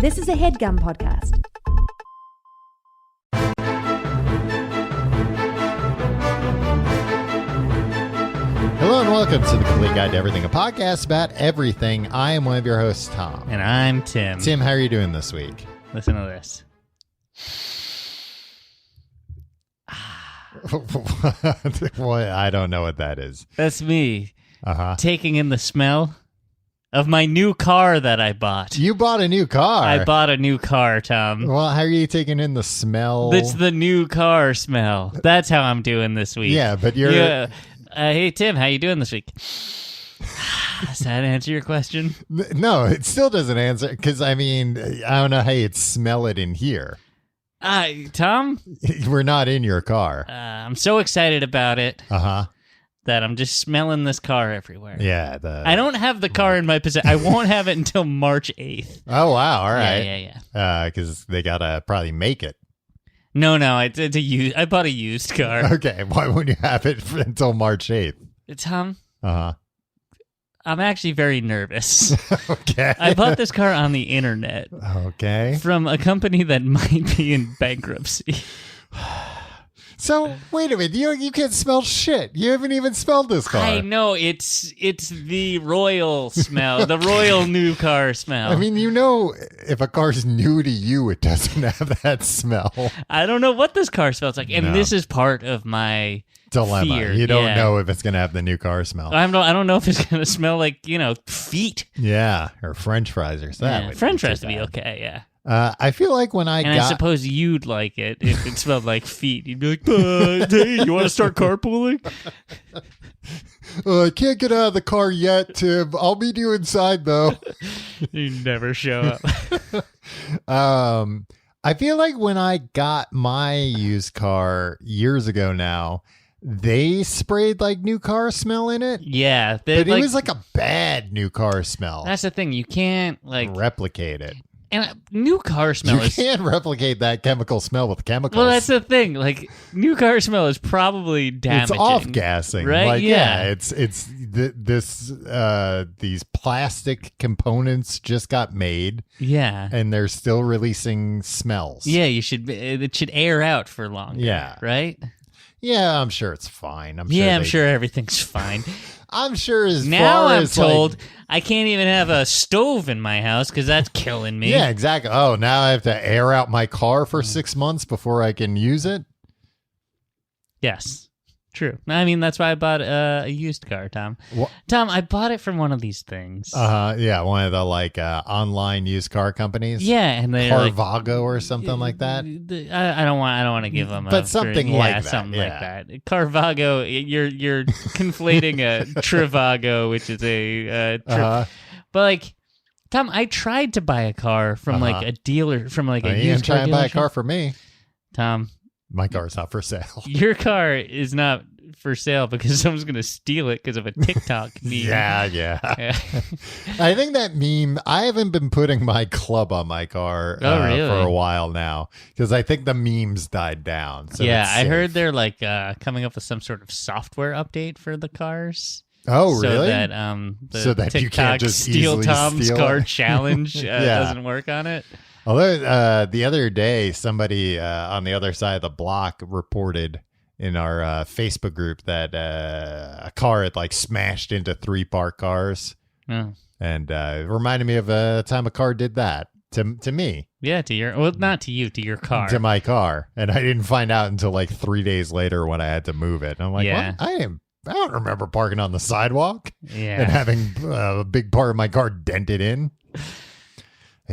This is a HeadGum podcast. Hello and welcome to the Complete Guide to Everything, a podcast about everything. I am one of your hosts, Tom. And I'm Tim. Tim, how are you doing this week? Listen to this. What? I don't know what that is. That's me taking in the smell of my new car that I bought. You bought a new car. I bought a new car, Tom. Well, how are you taking in the smell? It's the new car smell. That's how I'm doing this week. Yeah, but you're... Yeah. Hey, Tim, how you doing this week? Does that answer your question? No, it still doesn't answer, because, I mean, I don't know how you'd smell it in here. Tom? We're not in your car. I'm so excited about it that I'm just smelling this car everywhere. Yeah. I don't have the car in my possession. I won't have it until March 8th. Oh, wow. All right. Yeah. Because they got to probably make it. No, it's a used. I bought a used car. Okay, why wouldn't you have it until March 8th? Tom? I'm actually very nervous. Okay. I bought this car on the internet. Okay. From a company that might be in bankruptcy. So, wait a minute. You can't smell shit. You haven't even smelled this car. I know. It's the royal smell. The royal new car smell. I mean, you know, if a car's new to you, it doesn't have that smell. I don't know what this car smells like. And this is part of my dilemma. fear. You don't know if it's going to have the new car smell. I don't know if it's going to smell like, feet. Yeah, or French fries or something. French fries would be okay, yeah. I feel like when I I suppose you'd like it if it smelled like feet. You'd be like, hey, you want to start carpooling? I can't get out of the car yet, Tim. I'll meet you inside, though. You never show up. I feel like when I got my used car years ago now, they sprayed like new car smell in it. Yeah. But it was like a bad new car smell. That's the thing. You can't replicate it. And new car smell you can't replicate that chemical smell with chemicals. Well, that's the thing. Like, new car smell is probably damaging. It's off-gassing, right? Like, yeah, these plastic components just got made. Yeah, and they're still releasing smells. Yeah, it should air out for longer. Yeah, right. Yeah, I'm sure it's fine. I'm sure everything's fine. I'm sure I'm told I can't even have a stove in my house because that's killing me. Yeah, exactly. Oh, now I have to air out my car for 6 months before I can use it? Yes. True. I mean, that's why I bought a used car, Tom. What? Tom, I bought it from one of these things. Yeah, one of the online used car companies. Yeah, and they Carvago or something like that. I don't want to give them, something like that. Something like that. Carvago. You're conflating a Trivago, which is a. But Tom, I tried to buy a car from a dealer from a used car dealership. To buy a car for me, Tom. My car's not for sale. Your car is not for sale because someone's going to steal it because of a TikTok meme. Yeah. I think that meme, I haven't been putting my club on my car really? For a while now because I think the memes died down. So yeah, I heard they're coming up with some sort of software update for the cars. Oh, really? So that TikTok you can't just steal Tom's car challenge doesn't work on it. Although the other day, somebody on the other side of the block reported in our Facebook group that a car had smashed into 3 parked cars. Oh. And it reminded me of a time a car did that to me. Yeah, not to you, to your car. To my car. And I didn't find out until 3 days later when I had to move it. And I'm like, what? I don't remember parking on the sidewalk and having a big part of my car dented in.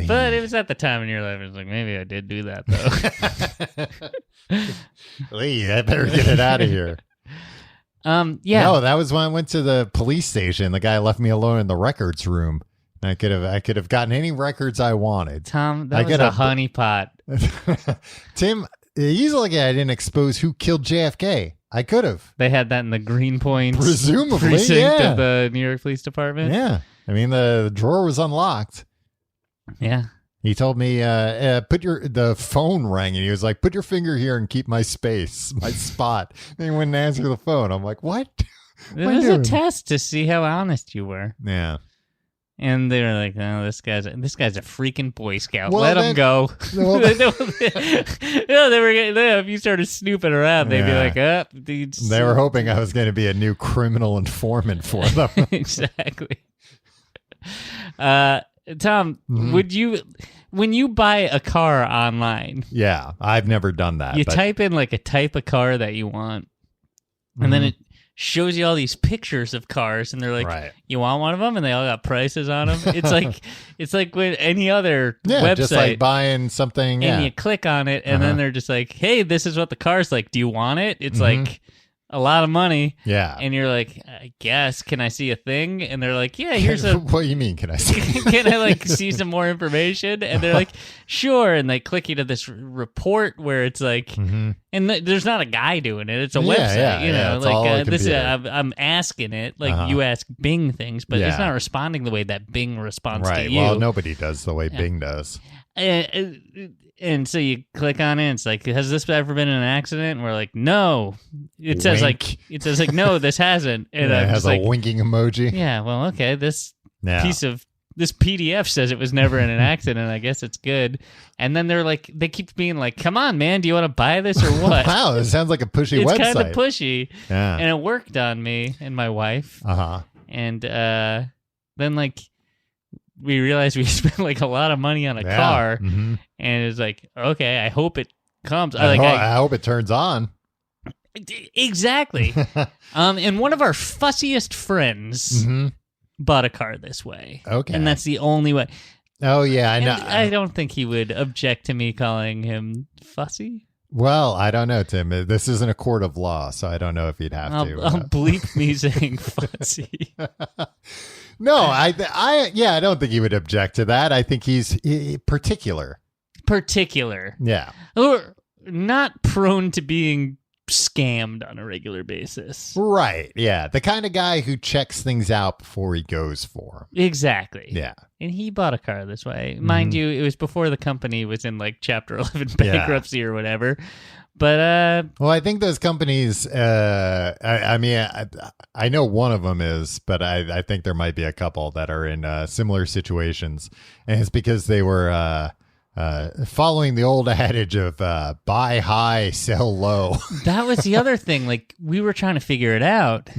But it was at the time in your life, it was like, maybe I did do that, though. Lee, I better get it out of here. Yeah. No, that was when I went to the police station. The guy left me alone in the records room. I could have gotten any records I wanted. Tom, that was a honeypot. Tim, he's lucky I didn't expose who killed JFK. I could have. They had that in the Greenpoint presumably precinct of the New York Police Department. Yeah. I mean, the drawer was unlocked. Yeah. He told me, the phone rang and he was like, put your finger here and keep my space, my spot. And he wouldn't answer the phone. I'm like, what? It was a test to see how honest you were. Yeah. And they were like, "No, this guy's a freaking Boy Scout. Well, Let him go." Well, if you started snooping around, they'd be like, they were hoping I was going to be a new criminal informant for them. Exactly. Tom, would you, when you buy a car online? Yeah, I've never done that. You type in like a type of car that you want, and then it shows you all these pictures of cars, and they're like, "You want one of them?" And they all got prices on them. It's like with any other website, just like buying something, and you click on it, and then they're just like, "Hey, this is what the car's like. Do you want it?" It's like a lot of money. Yeah. And you're like, "I guess, can I see a thing?" And they're like, "Yeah, here's a..." What do you mean, can I see? Can I like see some more information? And they're like, "Sure." And they click you to this report where it's like, and there's not a guy doing it. It's a website, you know, it's all like a this is, computer. I'm asking it, like you ask Bing things, but it's not responding the way that Bing responds to you. Well, nobody does the way Bing does. And so you click on it, and it's like, "Has this ever been in an accident?" And we're like, "No." It says like, "No, this hasn't." And it has like, a winking emoji. Yeah, well, okay, this PDF says it was never in an accident. I guess it's good. And then they keep being like, "Come on, man, do you want to buy this or what?" Wow, it sounds like a pushy website. It's kind of pushy. Yeah. And it worked on me and my wife. And then like we realized we spent like a lot of money on a car, and it's like, okay, I hope it comes. I hope it turns on. Exactly. And one of our fussiest friends bought a car this way. Okay. And that's the only way. Oh, yeah, I know. I don't think he would object to me calling him fussy. Well, I don't know, Tim. This isn't a court of law, so I don't know if you'd have to. I'll bleep me saying fussy. No, I don't think he would object to that. I think he's particular. Yeah. Or not prone to being scammed on a regular basis. Right. Yeah. The kind of guy who checks things out before he goes for them. Exactly. Yeah. And he bought a car this way. Mind you, it was before the company was in like Chapter 11 bankruptcy or whatever. But well, I think those companies, I mean, I know one of them is, but I think there might be a couple that are in similar situations. And it's because they were following the old adage of buy high, sell low. That was the other thing. Like, we were trying to figure it out.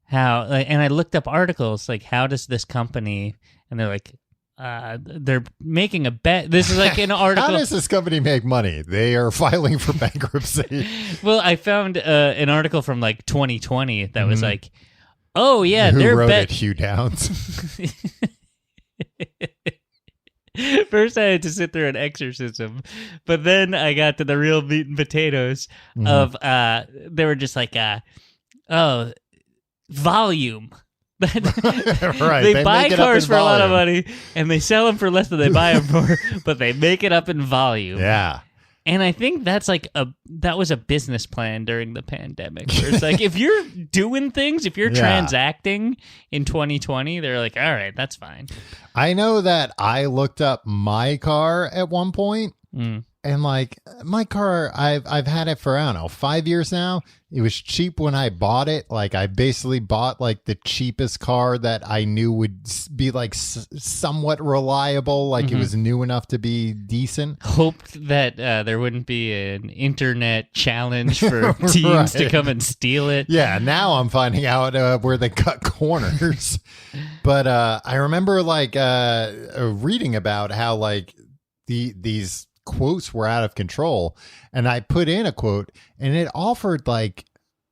How, and I looked up articles like, how does this company, and they're like, they're making a bet. This is like an article. How does this company make money? They are filing for bankruptcy. Well, I found an article from like 2020 that was like, oh yeah, who they're wrote it? Hugh Downs. First, I had to sit through an exorcism, but then I got to the real meat and potatoes of. They were just like, oh, volume. Right. They buy cars for a lot of money, and they sell them for less than they buy them for, but they make it up in volume. Yeah. And I think that's like that was a business plan during the pandemic. Where it's like, if you're doing things, if you're transacting in 2020, they're like, all right, that's fine. I know that I looked up my car at one point. And like my car, I've had it for, I don't know, 5 years now. It was cheap when I bought it. Like, I basically bought like the cheapest car that I knew would be like somewhat reliable. Like it was new enough to be decent. Hoped that there wouldn't be an internet challenge for teens to come and steal it. Yeah, now I'm finding out where they cut corners. But I remember like reading about how like these quotes were out of control, and I put in a quote, and it offered like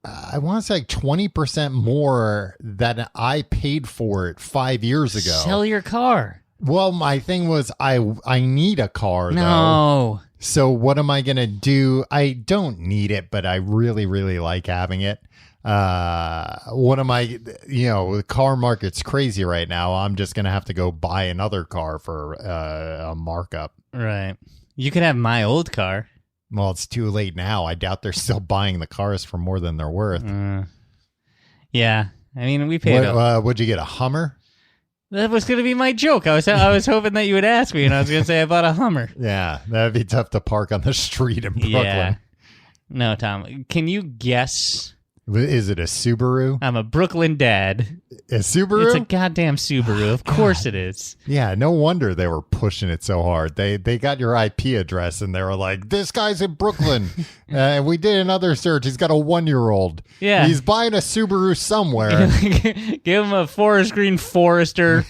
I want to say like 20% more than I paid for it 5 years ago. Sell your car. Well, my thing was I need a car though. So what am I gonna do? I don't need it, but I really, really like having it. What am I, the car market's crazy right now. I'm just gonna have to go buy another car for a markup. Right. You could have my old car. Well, it's too late now. I doubt they're still buying the cars for more than they're worth. Yeah. I mean, we paid. Would you get a Hummer? That was going to be my joke. I was hoping that you would ask me, and I was going to say I bought a Hummer. Yeah, that'd be tough to park on the street in Brooklyn. Yeah. No, Tom. Can you guess Is it a Subaru? I'm a Brooklyn dad. A Subaru? It's a goddamn Subaru. Of course it is. Yeah, no wonder they were pushing it so hard. They got your IP address and they were like, this guy's in Brooklyn. And we did another search. He's got a 1-year-old. Yeah. He's buying a Subaru somewhere. Give him a forest green Forester,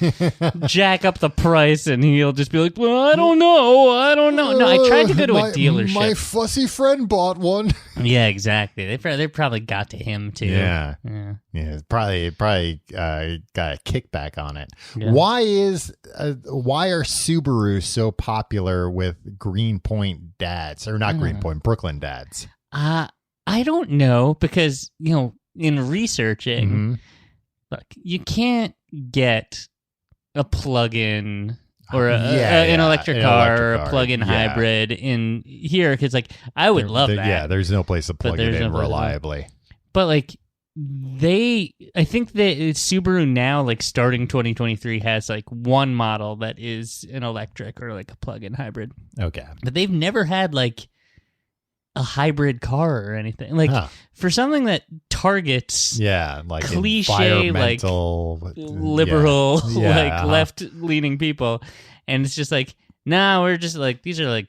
jack up the price, and he'll just be like, well, I don't know. No, I tried to go to a dealership. My fussy friend bought one. Yeah, exactly. They probably got to him, too. Yeah. Probably got a kickback on it. Yeah. Why are Subarus so popular with Greenpoint dads, or not Greenpoint, Brooklyn dads? I don't know, because in researching, look, you can't get a plug-in or an electric car or a plug-in hybrid in here, because I would love that. Yeah, there's no place to plug it in reliably. But I think that Subaru now, starting 2023, has one model that is an electric or a plug-in hybrid. Okay. But they've never had a hybrid car or anything. For something that targets cliche environmental, liberal left-leaning people, and it's just we're just these are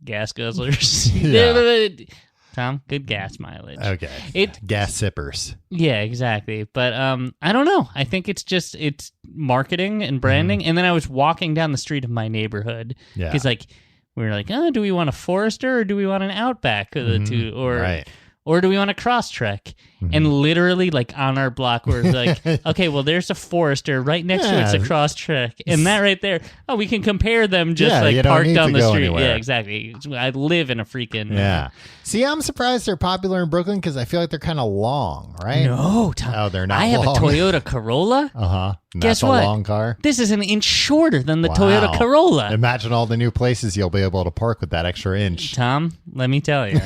gas guzzlers. Tom, good gas mileage. Okay. Gas sippers. Yeah, exactly. But I don't know. I think it's marketing and branding. And then I was walking down the street of my neighborhood because we were do we want a Forester or do we want an Outback? Or do we want a Crosstrek? And literally, on our block, we're okay, well, there's a Forester. Right next to it's a Crosstrek. And that right there, we can compare them just, parked down the street. Anywhere. Yeah, exactly. I live in a freaking... Yeah. See, I'm surprised they're popular in Brooklyn because I feel like they're kind of long, right? No, Tom. Oh, they're not I have long. a Toyota Corolla. Uh-huh. Guess That's what? a long car. This is an inch shorter than the Toyota Corolla. Imagine all the new places you'll be able to park with that extra inch. Tom, let me tell you.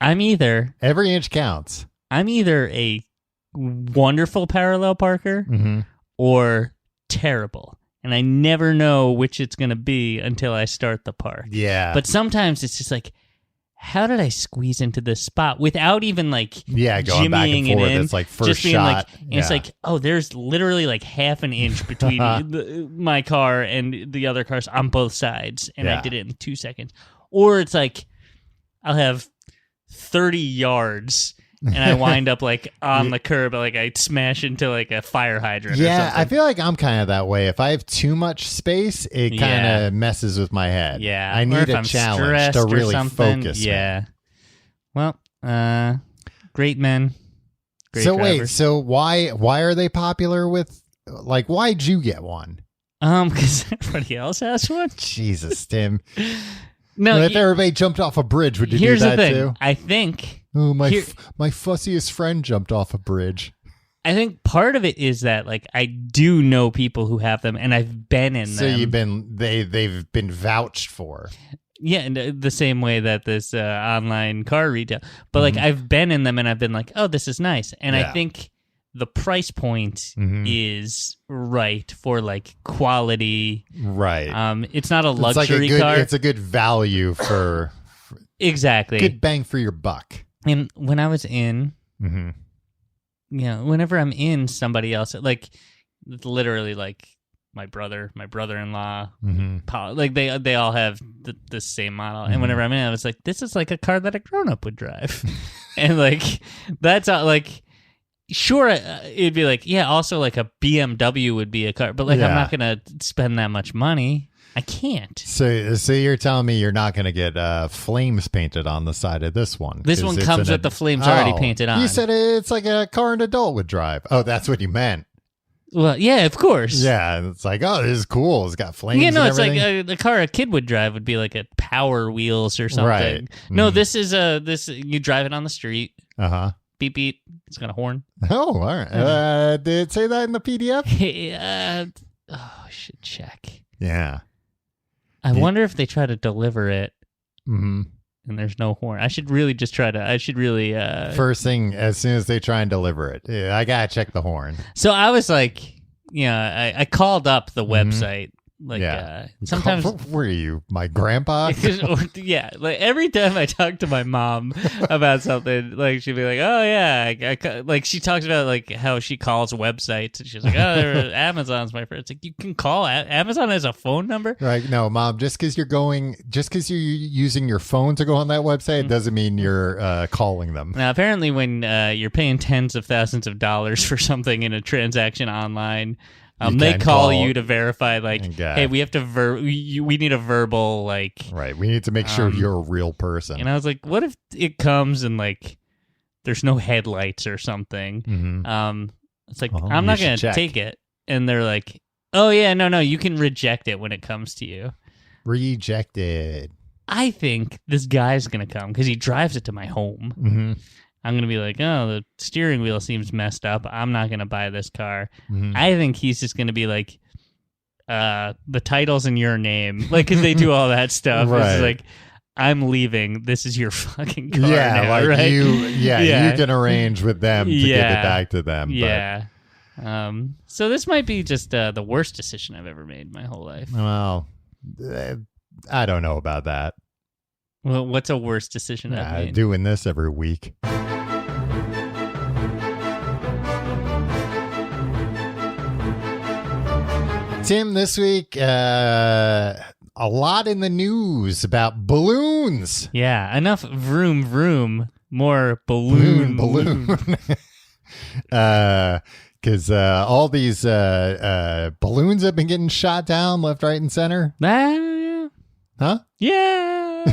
Every inch counts. I'm either a wonderful parallel parker or terrible. And I never know which it's going to be until I start the park. Yeah. But sometimes it's just how did I squeeze into this spot without even going back and forth? It's first just being shot. And it's there's literally half an inch between my car and the other cars on both sides. And I did it in 2 seconds. Or it's I'll have 30 yards and I wind up on the curb, I smash into a fire hydrant or something. I feel like I'm kind of that way. If I have too much space, it kind of messes with my head. Yeah. I need a challenge to really focus. Yeah. Well, great men. Great so drivers. Wait, so why are they popular with, why'd you get one? Because everybody else has one. Jesus, Tim. No, if everybody jumped off a bridge, would you do that too? I think. Oh, my fussiest friend jumped off a bridge. I think part of it is that I do know people who have them, and I've been in them. So they've been vouched for. Yeah, in the same way that this online car retail. But I've been in them, and I've been oh, this is nice, and I think the price point is right for quality. Right. It's not a luxury car. It's a good value for exactly good bang for your buck. And when I was in, whenever I'm in somebody else, literally my brother-in-law, they all have the same model. And whenever I'm in, I was this is a car that a grown-up would drive. And that's sure, it'd be also a BMW would be a car, but I'm not gonna spend that much money. I can't. So you're telling me you're not gonna get flames painted on the side of this one? This one comes with the flames already painted on. You said it's a car an adult would drive. Oh, that's what you meant. Well, yeah, of course. Yeah, it's oh, this is cool. It's got flames. Yeah, no, and it's everything. the car a kid would drive would be a Power Wheels or something. Right. No, this is you drive it on the street. Beep beep. It's got a horn. Oh, all right. Did it say that in the PDF? I should check. Yeah. I wonder if they try to deliver it and there's no horn. I should really First thing, as soon as they try and deliver it, I gotta check the horn. So I was I called up the website Like, Yeah. sometimes. Were you my grandpa? Yeah, like every time I talk to my mom about something, like she'd be like, "Oh yeah," like she talks about like how she calls websites, and she's like, "Oh, Amazon's my friend." It's like you can call Amazon as a phone number. Right? No, Mom. Just because you're using your phone to go on that website doesn't mean you're calling them. Now, apparently, when you're paying tens of thousands of dollars for something in a transaction online. They call you to verify, like, hey, we have to we need a verbal, like, right. We need to make sure you're a real person. And I was like, what if it comes and like there's no headlights or something? Mm-hmm. It's like I'm not gonna take it, and they're like, oh yeah, no, you can reject it when it comes to you. Rejected. I think this guy's gonna come because he drives it to my home. Mm-hmm. I'm going to be like, oh, the steering wheel seems messed up. I'm not going to buy this car. Mm-hmm. I think he's just going to be like, the title's in your name. Like, because they do all that stuff. Right. It's like, I'm leaving. This is your fucking car yeah, now, like right? you can arrange with them to give it back to them. Yeah. So this might be just the worst decision I've ever made in my whole life. Well, I don't know about that. Well, what's a worse decision I've made? Doing this every week. Tim, this week, a lot in the news about balloons. Yeah, enough vroom vroom, more balloon. Because all these balloons have been getting shot down left, right, and center. Huh? Yeah.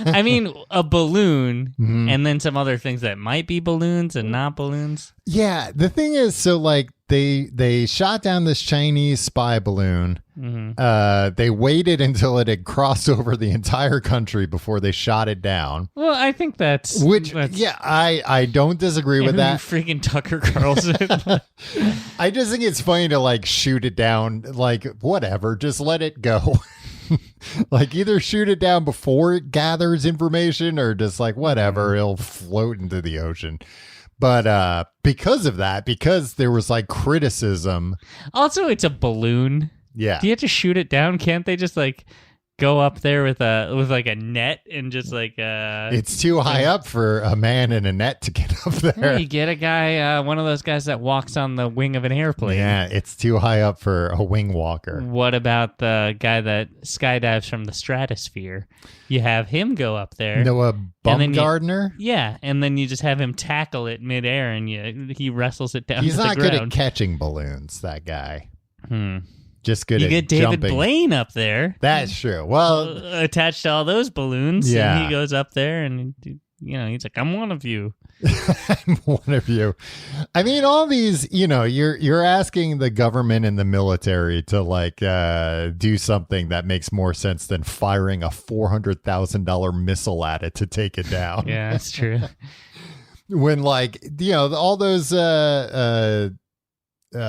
I mean, a balloon and then some other things that might be balloons and not balloons. Yeah. The thing is, so like they shot down this Chinese spy balloon. Mm-hmm. They waited until it had crossed over the entire country before they shot it down. Well, I think that's... I don't disagree with that. Freaking Tucker Carlson. I just think it's funny to like shoot it down. Like, whatever. Just let it go. Like either shoot it down before it gathers information or just like whatever, it'll float into the ocean. But because of that, because there was like criticism. Also, it's a balloon. Yeah. Do you have to shoot it down? Can't they just like go up there with like a net and just like it's too high up for a man in a net to get up there. Yeah, you get a guy, one of those guys that walks on the wing of an airplane. Yeah, it's too high up for a wing walker. What about the guy that skydives from the stratosphere? You have him go up there. Noah Baumgartner? Yeah, and then you just have him tackle it midair and he wrestles it down. He's to the not ground. good at catching balloons, that guy. Just good at jumping. You get David jumping. Blaine up there. That's true. Well, attached to all those balloons. Yeah. And he goes up there and, he's like, I'm one of you. I'm one of you. I mean, all these, you're asking the government and the military to like do something that makes more sense than firing a $400,000 missile at it to take it down. Yeah, that's true. When like, all those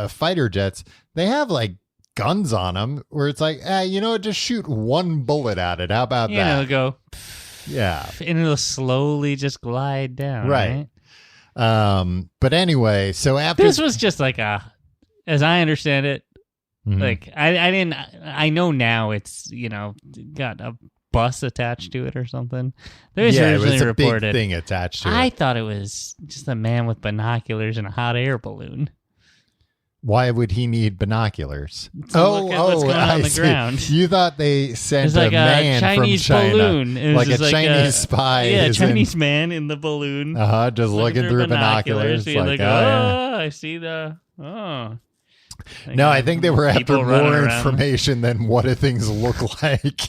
fighter jets, they have like guns on them where it's like, just shoot one bullet at it. How about that? It'll go, yeah, and it'll slowly just glide down. Right. But anyway, so after this was just like as I understand it, like I know now it's got a bus attached to it or something. There was originally it was a reported big thing attached to it. I thought it was just a man with binoculars and a hot air balloon. Why would he need binoculars? Look at what's going on the ground. You thought they sent like a man Chinese from China, balloon. like a Chinese spy. Yeah, a Chinese man in the balloon. Just looking through binoculars. Like, I see the. No, I think they were after more information than what do things look like.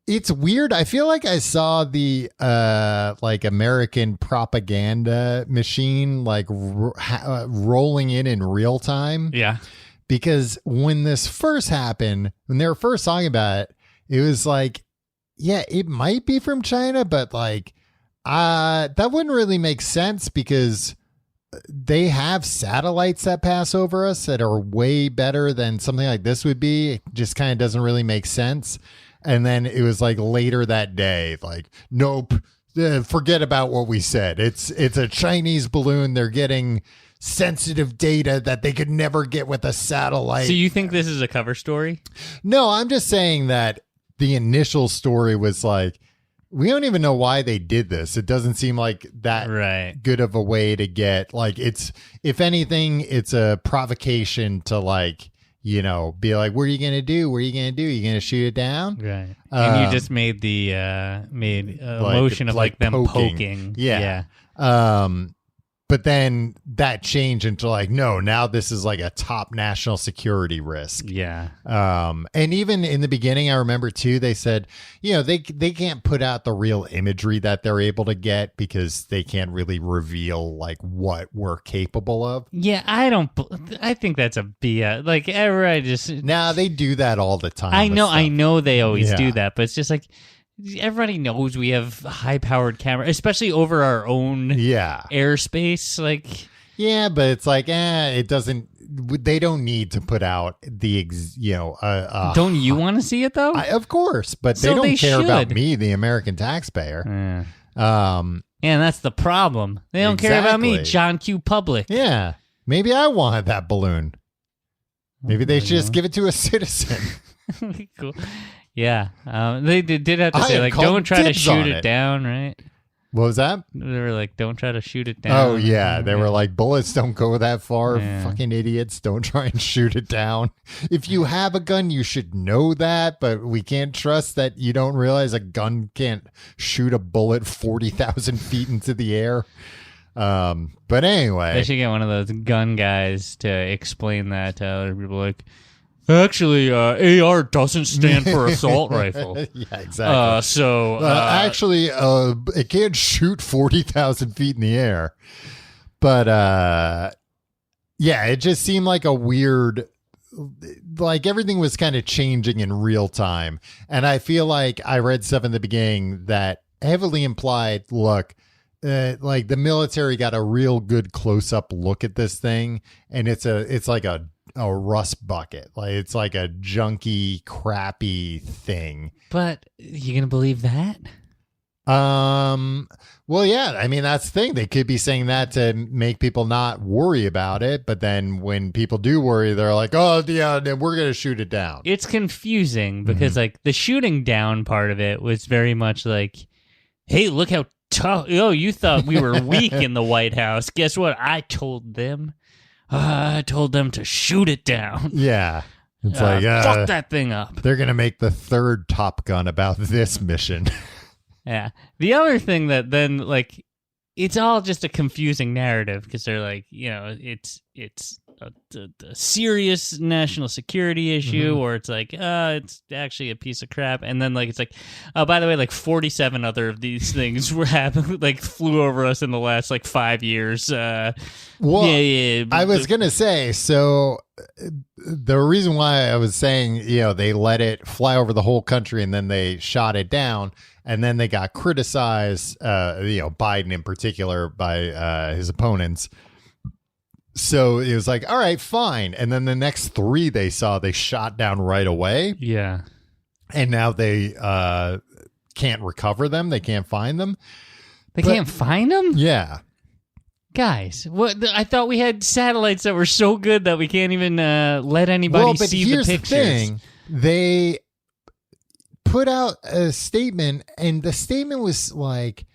It's weird. I feel like I saw the like American propaganda machine like rolling in real time. Yeah. Because when this first happened, when they were first talking about it, it was like, yeah, it might be from China, but like that wouldn't really make sense because they have satellites that pass over us that are way better than something like this would be. It just kind of doesn't really make sense. And then it was like later that day, like, nope, forget about what we said. It's a Chinese balloon. They're getting sensitive data that they could never get with a satellite. So you think this is a cover story? No, I'm just saying that the initial story was like, we don't even know why they did this. It doesn't seem like that good of a way to get, like, it's, if anything, it's a provocation to, like, you know, be like, what are you going to do? What are you going to do? You going to shoot it down? Right. And you just made the motion of like them poking. Yeah. But then that changed into like, no, now this is like a top national security risk. Yeah. And even in the beginning, I remember too, they said, you know, they can't put out the real imagery that they're able to get because they can't really reveal like what we're capable of. Yeah, I think that's a BS. Like, I just. Nah, they do that all the time. I know they always do that, but it's just like, everybody knows we have high-powered camera, especially over our own airspace. Like, yeah, but it's like, it doesn't. They don't need to put out the, don't you want to see it though? Of course, but they don't care about me, the American taxpayer. And that's the problem. They don't care about me, John Q. Public. Yeah, maybe I wanted that balloon. Maybe they should just give it to a citizen. Cool. Yeah, they did have to say, like, don't try to shoot it down, right? What was that? They were like, don't try to shoot it down. Oh, yeah. They were like, bullets don't go that far. Yeah. Fucking idiots. Don't try and shoot it down. If you have a gun, you should know that, but we can't trust that you don't realize a gun can't shoot a bullet 40,000 feet into the air. But anyway. They should get one of those gun guys to explain that to other people, like, actually, AR doesn't stand for assault rifle. Yeah, exactly. Actually, it can't shoot 40,000 feet in the air. But, yeah, it just seemed like a weird, like everything was kind of changing in real time. And I feel like I read stuff in the beginning that heavily implied, look, like the military got a real good close-up look at this thing. And it's like a rust bucket. Like it's like a junky, crappy thing. But you gonna believe that? Well, yeah. I mean, that's the thing. They could be saying that to make people not worry about it. But then when people do worry, they're like, oh, yeah, we're going to shoot it down. It's confusing because like the shooting down part of it was very much like, hey, look how tough. Oh, you thought we were weak in the White House. Guess what? I told them to shoot it down. Yeah. It's like, fuck that thing up. They're going to make the third Top Gun about this mission. Yeah. The other thing that then, like, it's all just a confusing narrative because they're like, you know, it's a serious national security issue, or it's like, it's actually a piece of crap. And then, like, it's like, oh, by the way, like 47 other of these things were happening, like, flew over us in the last, like, 5 years. Well, yeah. I was going to say, so the reason why I was saying, you know, they let it fly over the whole country and then they shot it down. And then they got criticized, Biden in particular, by his opponents. So it was like, all right, fine. And then the next three they shot down right away. Yeah. And now they can't recover them. They can't find them. Can't find them? Yeah. Guys, what? I thought we had satellites that were so good that we can't even let anybody see the pictures. The thing. They put out a statement, and the statement was like,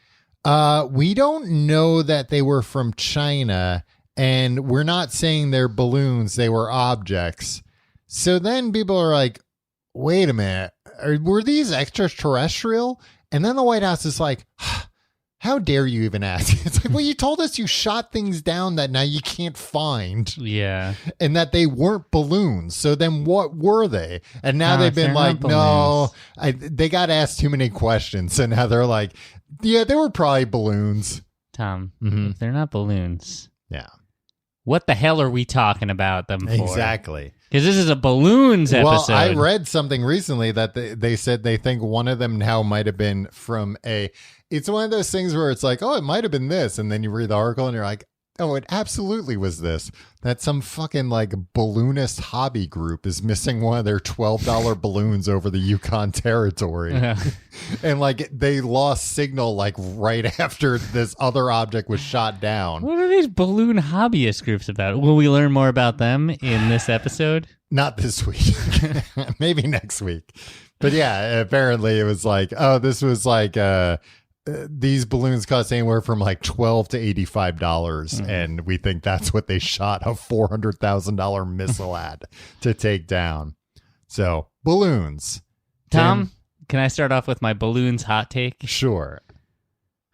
we don't know that they were from China, and we're not saying they're balloons, they were objects. So then people are like, wait a minute, were these extraterrestrial? And then the White House is like, how dare you even ask? It's like, well, you told us you shot things down that now you can't find. Yeah. And that they weren't balloons. So then what were they? And now they've been like, no, they got asked too many questions. So now they're like, yeah, they were probably balloons. Tom, if they're not balloons. Yeah. What the hell are we talking about them for? Exactly. Because this is a balloons episode. Well, I read something recently that they said they think one of them now might have been from it's one of those things where it's like, oh, it might have been this. And then you read the article and you're like, Oh, it absolutely was this. That some fucking like balloonist hobby group is missing one of their $12 balloons over the Yukon Territory. And like they lost signal like right after this other object was shot down. What are these balloon hobbyist groups about? Will we learn more about them in this episode? Not this week. Maybe next week. But yeah, apparently it was like, oh, this was like these balloons cost anywhere from like $12 to $85, and we think that's what they shot a $400,000 missile at to take down. So balloons. Tom, Tim? can I start off with my balloons hot take? Sure.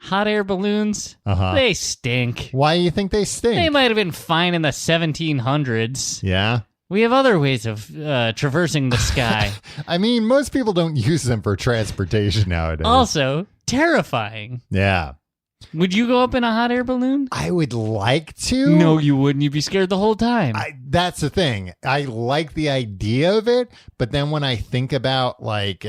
Hot air balloons, they stink. Why do you think they stink? They might have been fine in the 1700s. Yeah. We have other ways of traversing the sky. I mean, most people don't use them for transportation nowadays. Also, terrifying. Yeah. Would you go up in a hot air balloon? I would like to. No, you wouldn't. You'd be scared the whole time. That's the thing. I like the idea of it, but then when I think about like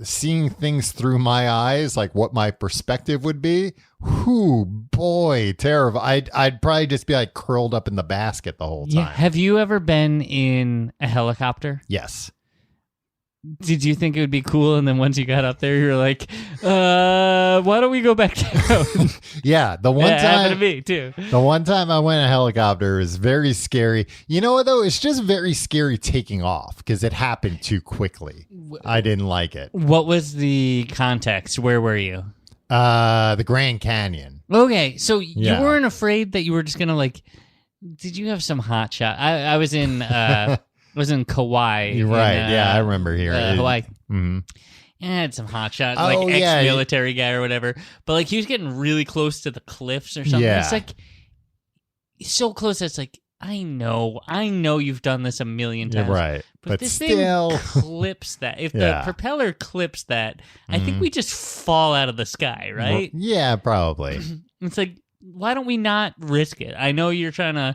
seeing things through my eyes, like what my perspective would be, whoo, boy, terrifying. I'd probably just be like curled up in the basket the whole time. Yeah. Have you ever been in a helicopter? Yes. Did you think it would be cool? And then once you got up there, you were like, why don't we go back down? Yeah, the one time happened to me too. The one time I went in a helicopter was very scary. You know what though? It's just very scary taking off because it happened too quickly. I didn't like it. What was the context? Where were you? The Grand Canyon. Okay, so Yeah. you weren't afraid that you were just gonna like? Did you have some hot shot? I was in Kauai. You're right. Yeah, I remember here. Hawaii. Mm-hmm. I had some hot shot, Oh, like yeah. ex-military guy or whatever. But like he was getting really close to the cliffs or something. Yeah. It's like so close that it's like I know you've done this a million times. You're right. But this still thing clips that. If Yeah. the propeller clips that, I think we just fall out of the sky, right? Yeah, probably. It's like, why don't we not risk it? I know you're trying to,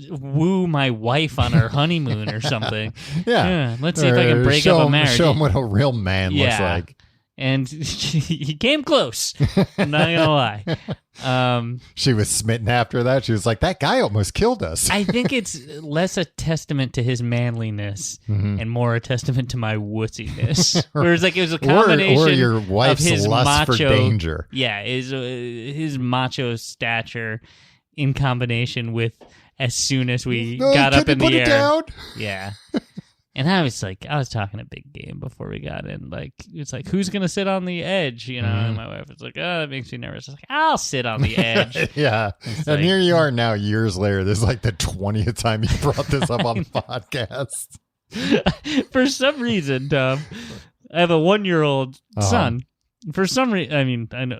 woo my wife on her honeymoon or something. Yeah. Let's see if I can break up a marriage. Show him what a real man looks like. And he came close. I'm not gonna lie. She was smitten after that. She was like, that guy almost killed us. I think it's less a testament to his manliness and more a testament to my wussiness. Whereas like it was a combination or your wife's of his lust macho, for danger. Yeah, his macho stature in combination with as soon as we got up in the air. Down? Yeah. And I was talking a big game before we got in. Like, it's like, who's going to sit on the edge? And my wife was like, oh, that makes me nervous. I was like, I'll sit on the edge. Yeah. And like, here you are now, years later. This is like the 20th time you brought this up on the podcast. For some reason, Tom, I have a 1-year-old son. For some reason, I mean, I know.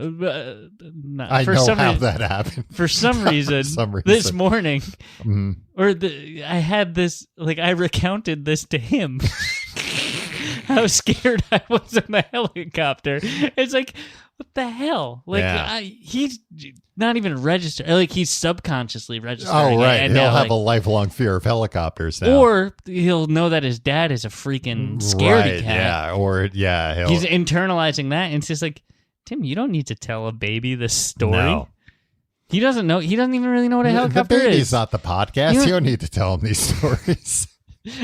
I know how that happened. For some reason, this morning, I had this, like, I recounted this to him. How scared I was in the helicopter. It's like, what the hell? Like, he's not even registered. Like, he's subconsciously registering. Oh, right. And He'll now, have a lifelong fear of helicopters now. Or he'll know that his dad is a freaking scaredy cat. Yeah. Or, he's internalizing that. And it's just like, Tim, you don't need to tell a baby this story. No. He doesn't know. He doesn't even really know what a helicopter is. The baby's is. Not the podcast. You don't need to tell him these stories.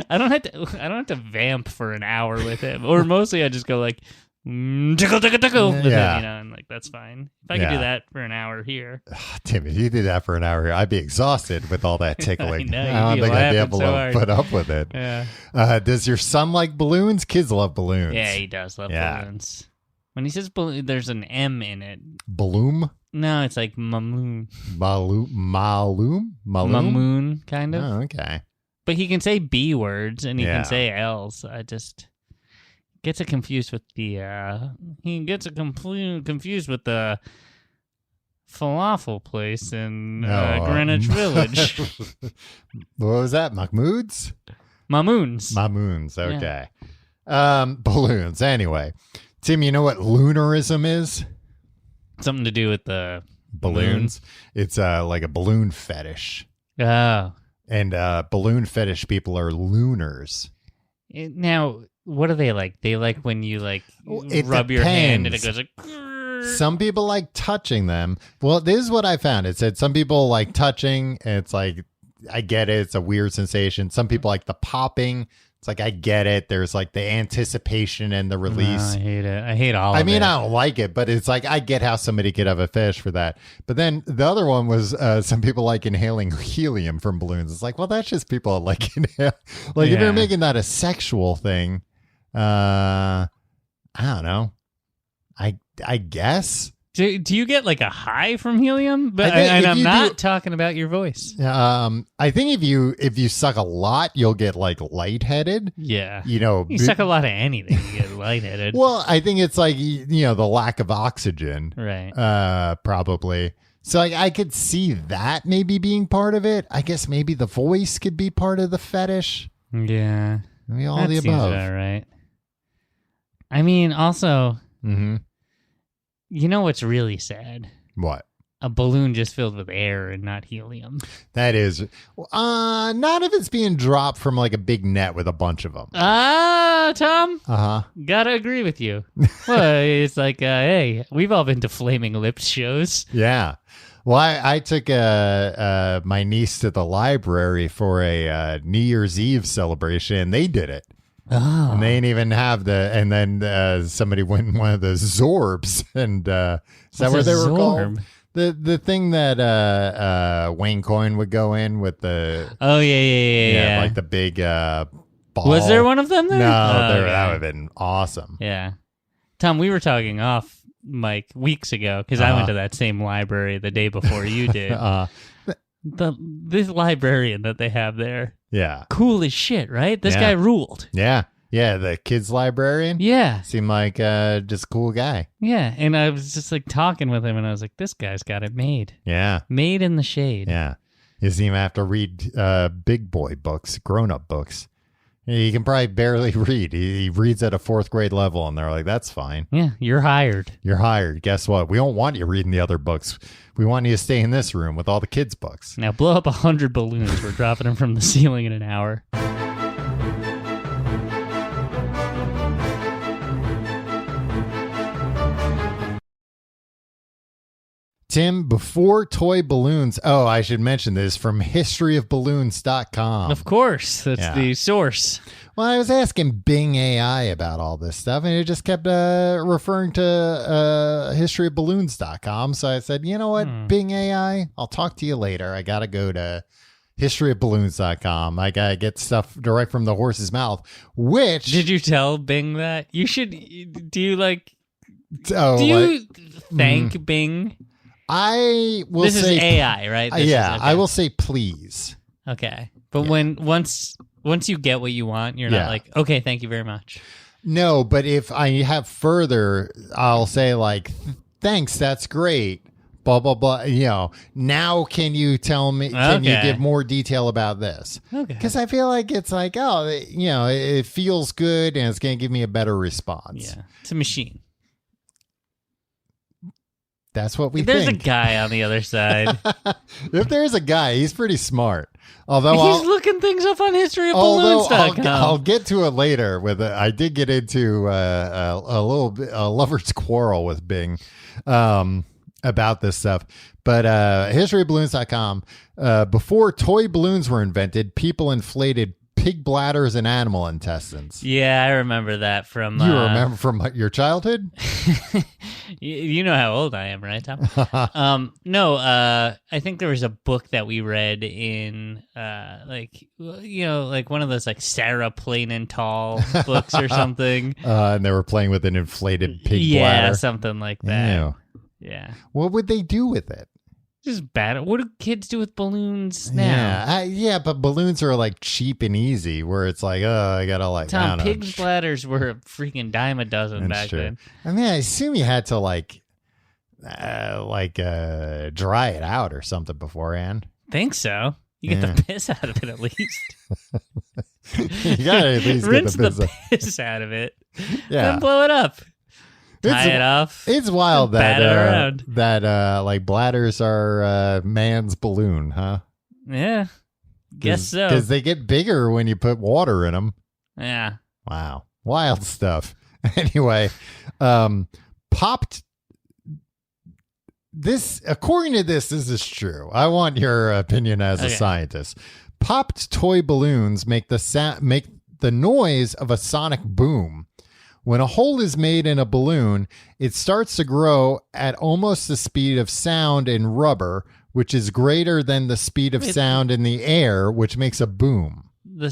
I don't have to vamp for an hour with him. Or mostly I just go like, tickle, tickle, tickle. With him, and like, that's fine. If I could do that for an hour here. Tim, if you did that for an hour here, I'd be exhausted with all that tickling. I don't think I'd be able to put up with it. Yeah. Does your son like balloons? Kids love balloons. Yeah, he does love balloons. When he says balloon, there's an M in it. Balloon? No, it's like mamoon. Maloom? Mamoon, kind of. Oh, okay. But he can say B words and he can say L's. I just gets it confused with the confused with the falafel place in Greenwich Village. What was that? Mahmood's? Mamoons. Okay. Balloons. Anyway, Tim, you know what lunarism is? Something to do with the balloons. It's like a balloon fetish. Oh. And balloon fetish people are lunars. Now, what are they like? They like when you like rub your hand and it goes like. Some people like touching them. Well, this is what I found. It said some people like touching, and it's like, I get it. It's a weird sensation. Some people like the popping. It's like, I get it. There's like the anticipation and the release. No, I hate it. I hate all of it. I mean, I don't like it, but it's like, I get how somebody could have a fetish for that. But then the other one was some people like inhaling helium from balloons. It's like, well, that's just people like inhale. Like if you're making that a sexual thing, I don't know. I guess. Do you get like a high from helium? But I'm not talking about your voice. I think if you suck a lot, you'll get like lightheaded. Yeah. You suck a lot of anything, you get lightheaded. Well, I think it's like, the lack of oxygen. Right. Probably. So like, I could see that maybe being part of it. I guess maybe the voice could be part of the fetish. Yeah. Maybe all that the seems above. about right. I mean, also, you know what's really sad? What? A balloon just filled with air and not helium. That is, not if it's being dropped from like a big net with a bunch of them. Tom. Gotta agree with you. Well, it's like, hey, we've all been to Flaming Lips shows. Yeah. Well, I took my niece to the library for a New Year's Eve celebration, and they did it. Oh. And they didn't even have and then somebody went in one of the Zorbs, and is that what they were called? The thing that Wayne Coyne would go in with the... Oh, yeah. Like the big ball. Was there one of them there? No, that would have been awesome. Yeah. Tom, we were talking off mic weeks ago, because I went to that same library the day before you did. This librarian that they have there. Yeah. Cool as shit, right? This guy ruled. Yeah. Yeah, the kids librarian. Yeah. Seemed like just a cool guy. Yeah, and I was just like talking with him, and I was like, this guy's got it made. Yeah. Made in the shade. Yeah. He doesn't even have to read big boy books, grown-up books. He can probably barely read. He reads at a 4th grade level, and they're like, that's fine. Yeah, you're hired. You're hired. Guess what? We don't want you reading the other books. We want you to stay in this room with all the kids' books. Now blow up 100 balloons. We're dropping them from the ceiling in an hour. Tim, before toy balloons, I should mention this from historyofballoons.com. Of course. That's the source. Well, I was asking Bing AI about all this stuff, and it just kept referring to historyofballoons.com. So I said, you know what, Bing AI, I'll talk to you later. I got to go to historyofballoons.com. I got to get stuff direct from the horse's mouth, which... Did you tell Bing that? You should... Do you thank Bing? I will this say... This is AI, right? Okay. I will say please. Okay. But once you get what you want, you're not like, okay, thank you very much. No, but if I have further, I'll say like, thanks, that's great. Blah, blah, blah. Now can you tell me, can you give more detail about this? Okay. Because I feel like it's like, it feels good and it's going to give me a better response. Yeah. It's a machine. That's what we There's think. A guy on the other side. If there's a guy, he's pretty smart. Although he's looking things up on historyofballoons.com. I'll get to it later. I did get into a lover's quarrel with Bing about this stuff. But historyofballoons.com, before toy balloons were invented, people inflated pig bladders and animal intestines. Yeah, I remember that from... You remember from your childhood? You know how old I am, right, Tom? No, I think there was a book that we read in, like one of those like Sarah Plain and Tall books or something. And they were playing with an inflated pig bladder. Yeah, something like that. Ew. Yeah. What would they do with it? Just bad. What do kids do with balloons now? Yeah, but balloons are like cheap and easy. Where it's like, I gotta like. Tom, pig's bladders were a freaking dime a dozen back then. I mean, I assume you had to dry it out or something beforehand. Think so. You get the piss out of it at least. You gotta at least rinse get the piss out of it. Yeah, then blow it up. Tie it off. It's wild that like bladders are man's balloon, huh? Yeah, guess so. Because they get bigger when you put water in them. Yeah. Wow, wild stuff. Anyway, popped according to this is true. I want your opinion as a scientist. Popped toy balloons make the noise of a sonic boom. When a hole is made in a balloon, it starts to grow at almost the speed of sound in rubber, which is greater than the speed of sound in the air, which makes a boom. The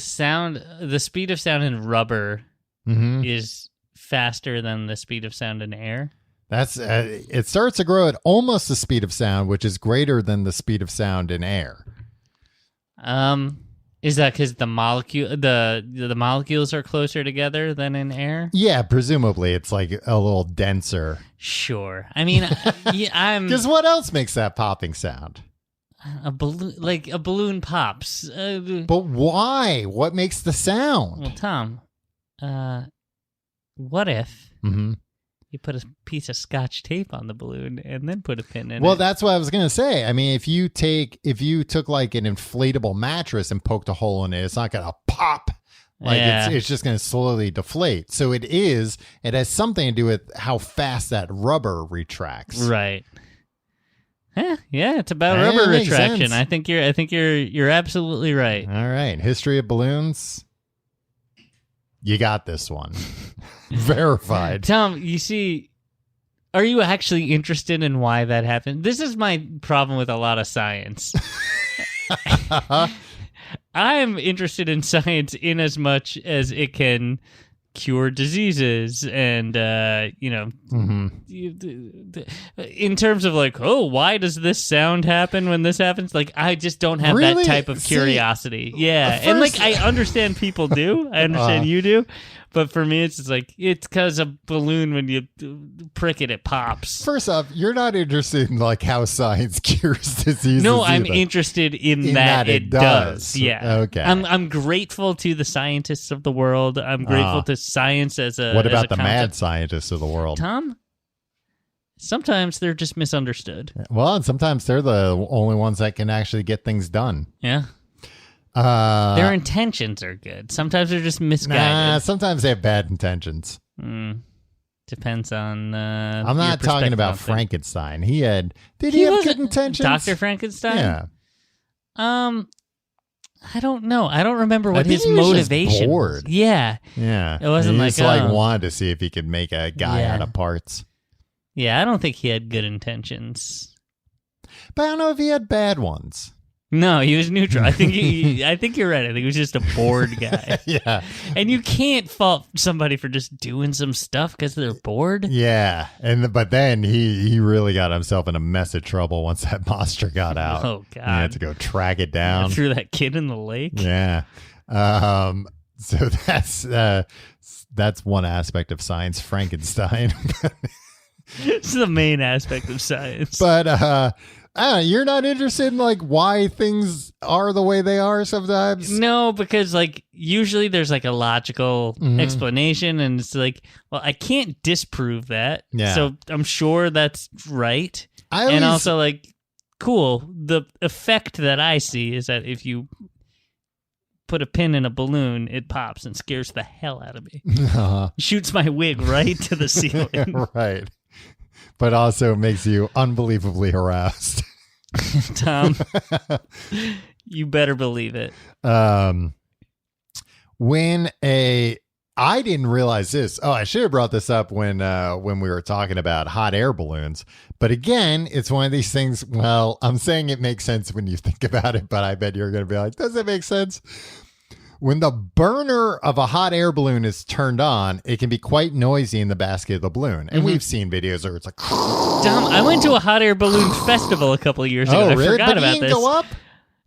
speed of sound in rubber is faster than the speed of sound in air. That's it starts to grow at almost the speed of sound, which is greater than the speed of sound in air. Is that because the molecules are closer together than in air? Yeah, presumably it's like a little denser. Sure. I mean, I'm because what else makes that popping sound? A balloon, like a balloon pops. But why? What makes the sound? Well, Tom, what if you put a piece of Scotch tape on the balloon and then put a pin in it? Well, that's what I was going to say. I mean, if you took like an inflatable mattress and poked a hole in it, it's not going to pop. Like it's just going to slowly deflate. So it has something to do with how fast that rubber retracts. Right. Yeah, it's about rubber retraction. I think you're absolutely right. All right. History of balloons. You got this one. Verified. Tom, you see, are you actually interested in why that happened? This is my problem with a lot of science. I'm interested in science in as much as it can cure diseases and, in terms of like, oh, why does this sound happen when this happens? Like, I just don't have that type of curiosity. And like, I understand people do. I understand you do. But for me, it's just like, it's because a balloon, when you prick it, it pops. First off, you're not interested in like how science cures diseases. No, I'm interested in that it does. Yeah. Okay. I'm grateful to the scientists of the world. I'm grateful to science as a. What about the mad scientists of the world? Tom? Sometimes they're just misunderstood. Well, and sometimes they're the only ones that can actually get things done. Yeah. Their intentions are good. Sometimes they're just misguided. Sometimes they have bad intentions. Depends on. I'm not talking about Frankenstein. Did he have good intentions? Dr. Frankenstein? Yeah. I don't know. I don't remember what his motivation was. Yeah. Yeah. It wasn't he just wanted to see if he could make a guy out of parts. Yeah, I don't think he had good intentions. But I don't know if he had bad ones. No, he was neutral. I think I think you're right. I think he was just a bored guy. Yeah. And you can't fault somebody for just doing some stuff because they're bored. Yeah. But then he really got himself in a mess of trouble once that monster got out. Oh, God. He had to go track it down. Threw that kid in the lake. Yeah. So that's one aspect of science, Frankenstein. It's the main aspect of science. But you're not interested in like why things are the way they are sometimes? No, because like usually there's like a logical explanation, and it's like, well, I can't disprove that. Yeah. So I'm sure that's right. Also like, cool. The effect that I see is that if you put a pin in a balloon, it pops and scares the hell out of me. Shoots my wig right to the ceiling. Right. But also makes you unbelievably harassed. Tom, you better believe it. I didn't realize this. Oh, I should have brought this up when we were talking about hot air balloons. But again, it's one of these things. Well, I'm saying it makes sense when you think about it, but I bet you're going to be like, does it make sense? When the burner of a hot air balloon is turned on, it can be quite noisy in the basket of the balloon. And we've seen videos where it's like... Tom, I went to a hot air balloon festival a couple of years ago. Oh, really? I forgot about you this. Go up?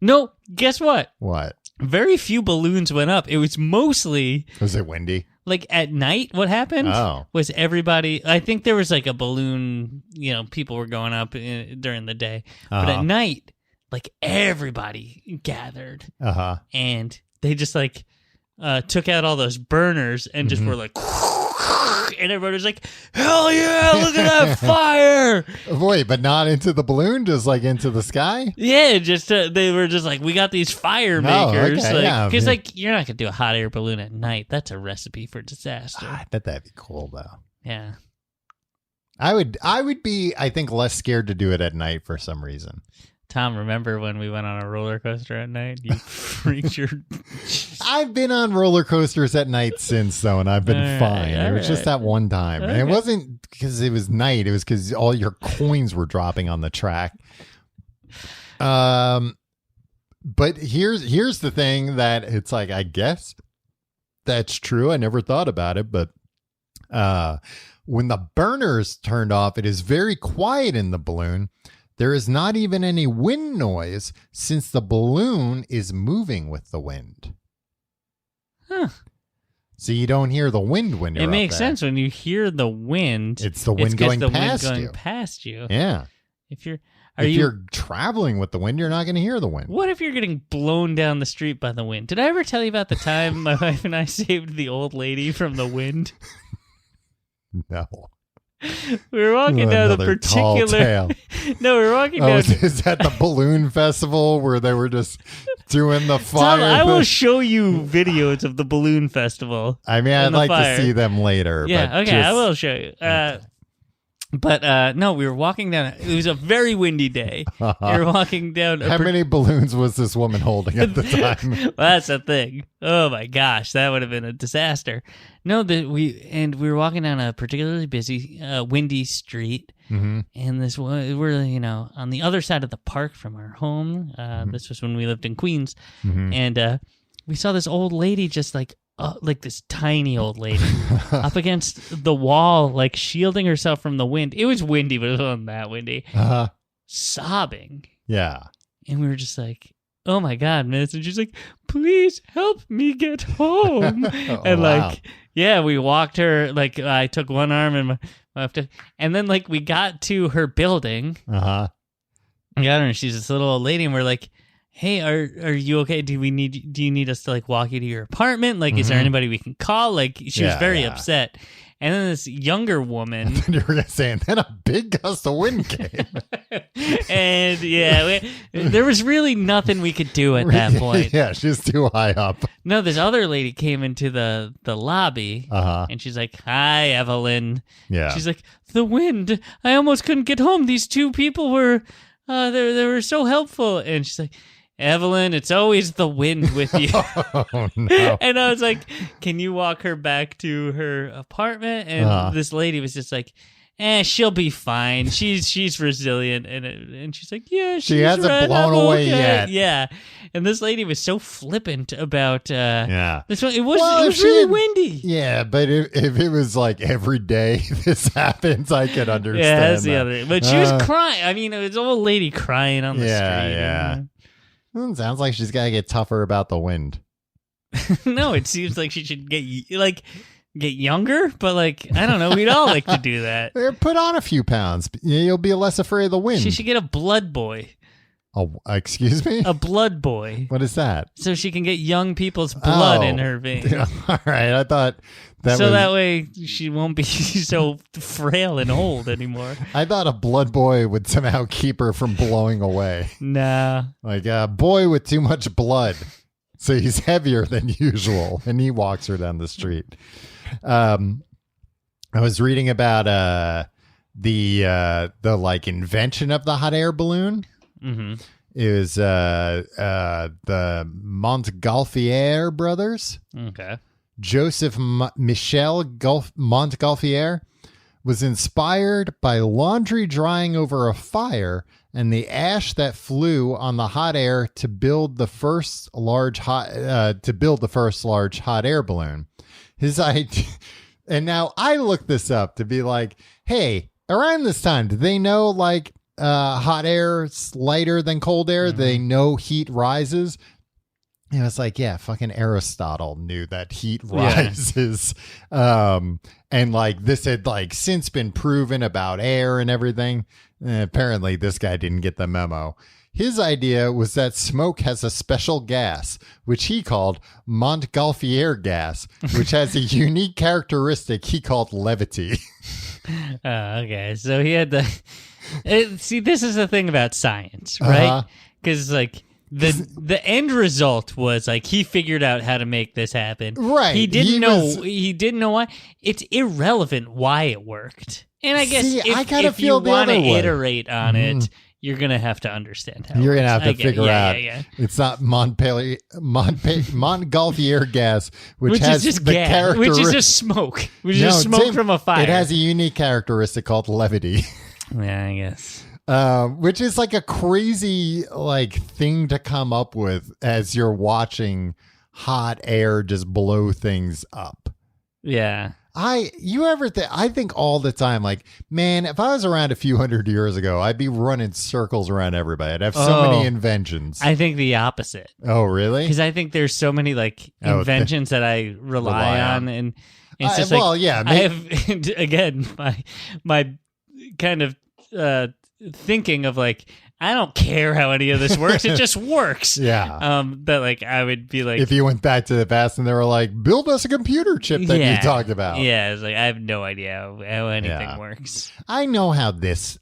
No, guess what? What? Very few balloons went up. It was mostly... Was it windy? Like at night, what happened was everybody... I think there was like a balloon, people were going up during the day. But at night, like everybody gathered. And... they just like took out all those burners and just were like, and everybody was like, hell yeah, look at that fire. Wait, but not into the balloon, just like into the sky? Yeah, just they were just like, we got these fire makers. Because you're not going to do a hot air balloon at night. That's a recipe for disaster. I bet that'd be cool though. Yeah. I would be, I think, less scared to do it at night for some reason. Tom, remember when we went on a roller coaster at night? You freaked your... I've been on roller coasters at night since, though, and I've been fine. It was just that one time. Okay. And it wasn't because it was night. It was because all your coins were dropping on the track. But here's the thing that it's like, I guess that's true. I never thought about it, but when the burners turned off, it is very quiet in the balloon. There is not even any wind noise since the balloon is moving with the wind. Huh. So you don't hear the wind when you're up there. It makes sense when you hear the wind. It's the wind going past you. Yeah. If you're traveling with the wind, you're not going to hear the wind. What if you're getting blown down the street by the wind? Did I ever tell you about the time my wife and I saved the old lady from the wind? No. We were walking down the particular... No, we were walking down... Is that the balloon festival where they were just doing the fire? Tom, I will show you videos of the balloon festival. I mean, I'd like to see them later. Yeah, but okay, I will show you. But no, we were walking down. It was a very windy day. We were walking down. How many balloons was this woman holding at the time? Well, that's the thing. Oh my gosh, that would have been a disaster. No, we were walking down a particularly busy, windy street, and we're on the other side of the park from our home. This was when we lived in Queens, and we saw this old lady just like this tiny old lady up against the wall, like shielding herself from the wind. It was windy, but it wasn't that windy. Sobbing. Yeah. And we were just like, oh my God, miss. And she's like, please help me get home. We walked her, like I took one arm and my left, and then like we got to her building. We got her, and she's this little old lady, and we're like, hey, are you okay? Do you need us to like walk you to your apartment? Like, is there anybody we can call? Like, she was very upset. And then this younger woman. You were going to say, and then a big gust of wind came. And there was really nothing we could do at that point. Yeah, she was too high up. No, this other lady came into the lobby, and she's like, hi, Evelyn. Yeah. She's like, the wind. I almost couldn't get home. These two people were, they were so helpful. And she's like, Evelyn, it's always the wind with you. Oh, no. And I was like, can you walk her back to her apartment? And this lady was just like, she'll be fine. She's resilient. And she's like, yeah, she hasn't blown away yet. Yeah. And this lady was so flippant about this one. It was really windy. Yeah, but if it was like every day this happens, I could understand. Yeah, that's the other. But she was crying. I mean, it was an old lady crying on the street. Yeah. Sounds like she's got to get tougher about the wind. No, it seems like she should get younger, but like, I don't know. We'd all like to do that. Put on a few pounds. You'll be less afraid of the wind. She should get a blood boy. Oh, excuse me? A blood boy. What is that? So she can get young people's blood in her veins. All right. I thought that that way she won't be so frail and old anymore. I thought a blood boy would somehow keep her from blowing away. Nah. Like a boy with too much blood. So he's heavier than usual, and he walks her down the street. I was reading about the like invention of the hot air balloon. Mm-hmm. It was the Montgolfier brothers. Okay. Joseph Michel Montgolfier was inspired by laundry drying over a fire and the ash that flew on the hot air to build the first large hot air balloon. His idea, and now I looked this up to be like, hey, around this time, did they know like hot air is lighter than cold air? Mm-hmm. They know heat rises. And it's like, yeah, fucking Aristotle knew that heat rises. Yeah. And like this had like since been proven about air and everything. And apparently this guy didn't get the memo. His idea was that smoke has a special gas, which he called Montgolfier gas, which has a unique characteristic he called levity. Okay, so he had the... See, this is the thing about science, right? Because like... the end result was like he figured out how to make this happen. Right. He didn't know why. It's irrelevant why it worked. And I guess if you want to iterate on it, you're going to have to understand how you're going to have to figure out. Yeah. It's not Montgolfier gas, which has is just the gas, which is just smoke. Which is just smoke from a fire. It has a unique characteristic called levity. Yeah, I guess. Which is like a crazy like thing to come up with as you're watching hot air just blow things up. Yeah. I think all the time, like, man, if I was around a few hundred years ago, I'd be running circles around everybody. I'd have so many inventions. I think the opposite. Oh, really? Because I think there's so many like inventions that I rely on, and it's just I have again my kind of thinking of like, I don't care how any of this works. It just works. Yeah. That like I would be like, if you went back to the past and they were like, build us a computer chip that you talked about. Yeah. It's like, I have no idea how anything works. I know how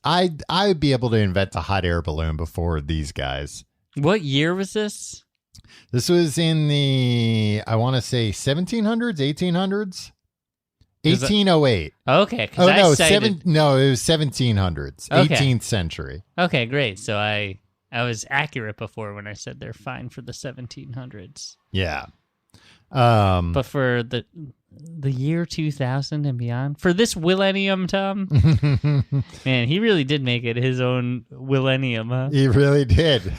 I'd be able to invent a hot air balloon before these guys. What year was this? This was in the, I want to say 1700s, 1800s. 1808. Okay. Oh, no, it was 1700s. Okay. 18th century. Okay, great. So I was accurate before when I said they're fine for the 1700s. Yeah. But for the year 2000 and beyond, for this millennium, Tom, man, he really did make it his own millennium, huh? He really did.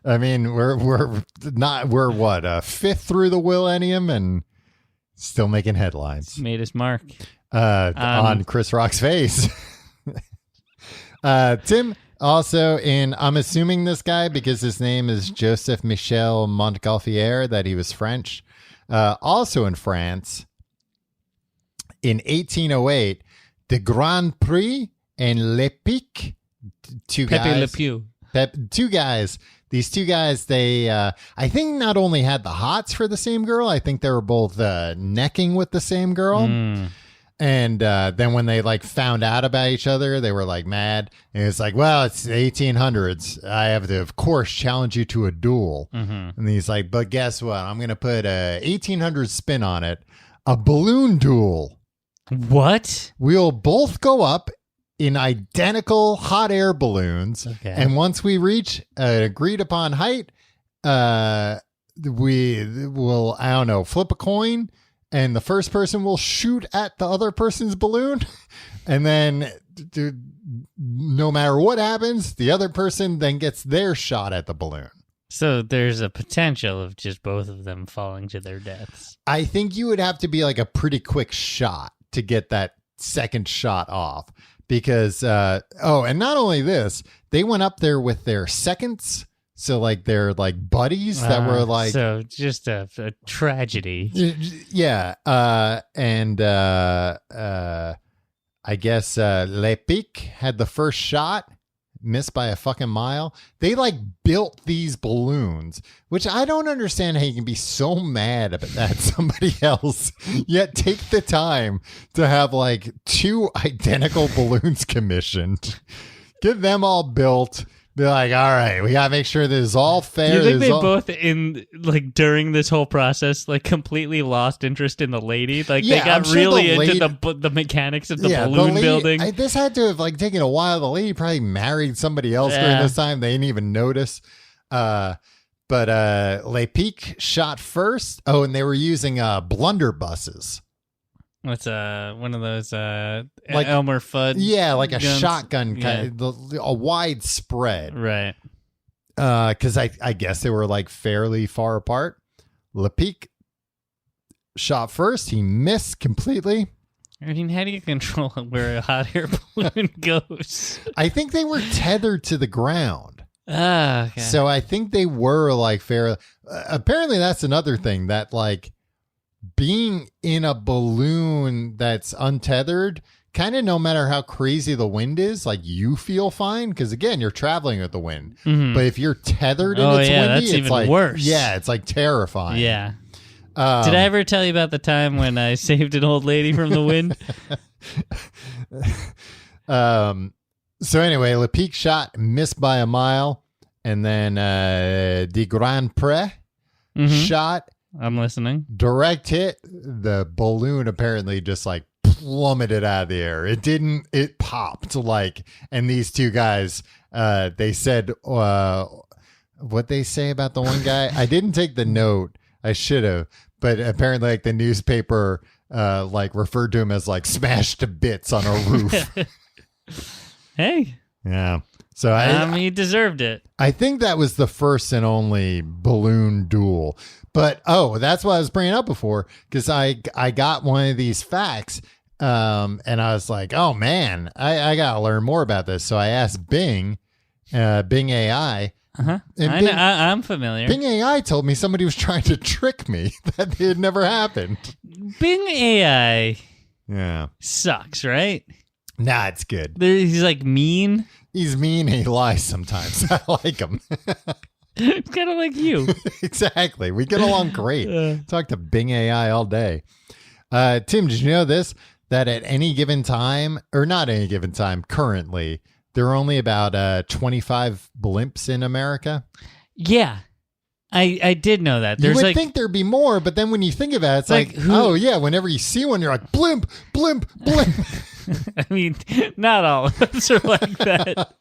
I mean, we're what, fifth through the millennium and still making headlines. Made his mark. On Chris Rock's face. Tim, also I'm assuming this guy, because his name is Joseph Michel Montgolfier, that he was French. Also in France, in 1808, the Grand Prix and Le Pic, two guys. These two guys, they, I think not only had the hots for the same girl, I think they were both necking with the same girl. And then when they like found out about each other, they were like mad. And it's like, well, it's the 1800s. I have to, of course, challenge you to a duel. And he's like, but guess what? I'm going to put a 1800s spin on it. A balloon duel. What? We'll both go up in identical hot air balloons. Okay. And once we reach an agreed upon height, we will, I don't know, flip a coin, and the first person will shoot at the other person's balloon. And then no matter what happens, the other person then gets their shot at the balloon. So there's a potential of just both of them falling to their deaths. I think you would have to be like a pretty quick shot to get that second shot off. Because, and not only this, they went up there with their seconds. So, like, they're like buddies that were like. So, just a tragedy. Yeah. I guess Le Pic had the first shot, missed by a fucking mile. They like built these balloons, which I don't understand how you can be so mad at somebody else, yet take the time to have like two identical balloons commissioned, get them all built. Be like, all right, we gotta make sure this is all fair. Do you think they both during this whole process completely lost interest in the lady? Like they got really into the mechanics of the balloon building. This had to have taken a while. The lady probably married somebody else during this time. They didn't even notice. But Le Pic shot first. Oh, and they were using blunderbusses. What's one of those Elmer Fudd? Yeah, like a guns? shotgun kind of a wide spread. Right. Because I guess they were fairly far apart. Le Pic shot first. He missed completely. I mean, how do you control where a hot air balloon goes? I think they were tethered to the ground. Okay. So I think they were fair. Apparently, that's another thing that being in a balloon that's untethered, kind of no matter how crazy the wind is, you feel fine because again you're traveling with the wind. But if you're tethered and it's windy, that's it's even worse. Yeah, it's terrifying. Yeah. Did I ever tell you about the time when I saved an old lady from the wind? So anyway, Le Pic shot missed by a mile, and then the Grand Prix shot. I'm listening. Direct hit. The balloon apparently just like plummeted out of the air. It popped like, and these two guys, they said, what they say about the one guy. I didn't take the note. I should have, but apparently like the newspaper, like referred to him as like smashed to bits on a roof. Hey. Yeah. So he deserved it. I think that was the first and only balloon duel. But that's what I was bringing up before, because I got one of these facts, and I was like, oh man, I gotta learn more about this. So I asked Bing AI. Uh-huh. I'm familiar. Bing AI told me somebody was trying to trick me, that it had never happened. Bing AI sucks, right? Nah, it's good. He's like mean. He's mean. He lies sometimes. I like him. It's kind of like you. Exactly. We get along great. Talk to Bing AI all day. Tim, did you know this? That at any given time, or not any given time, currently, there are only about 25 blimps in America. Yeah. I did know that. You would think there'd be more, but then when you think about it, it's like oh yeah, whenever you see one, you're like, blimp, blimp, blimp. I mean, not all of us are like that.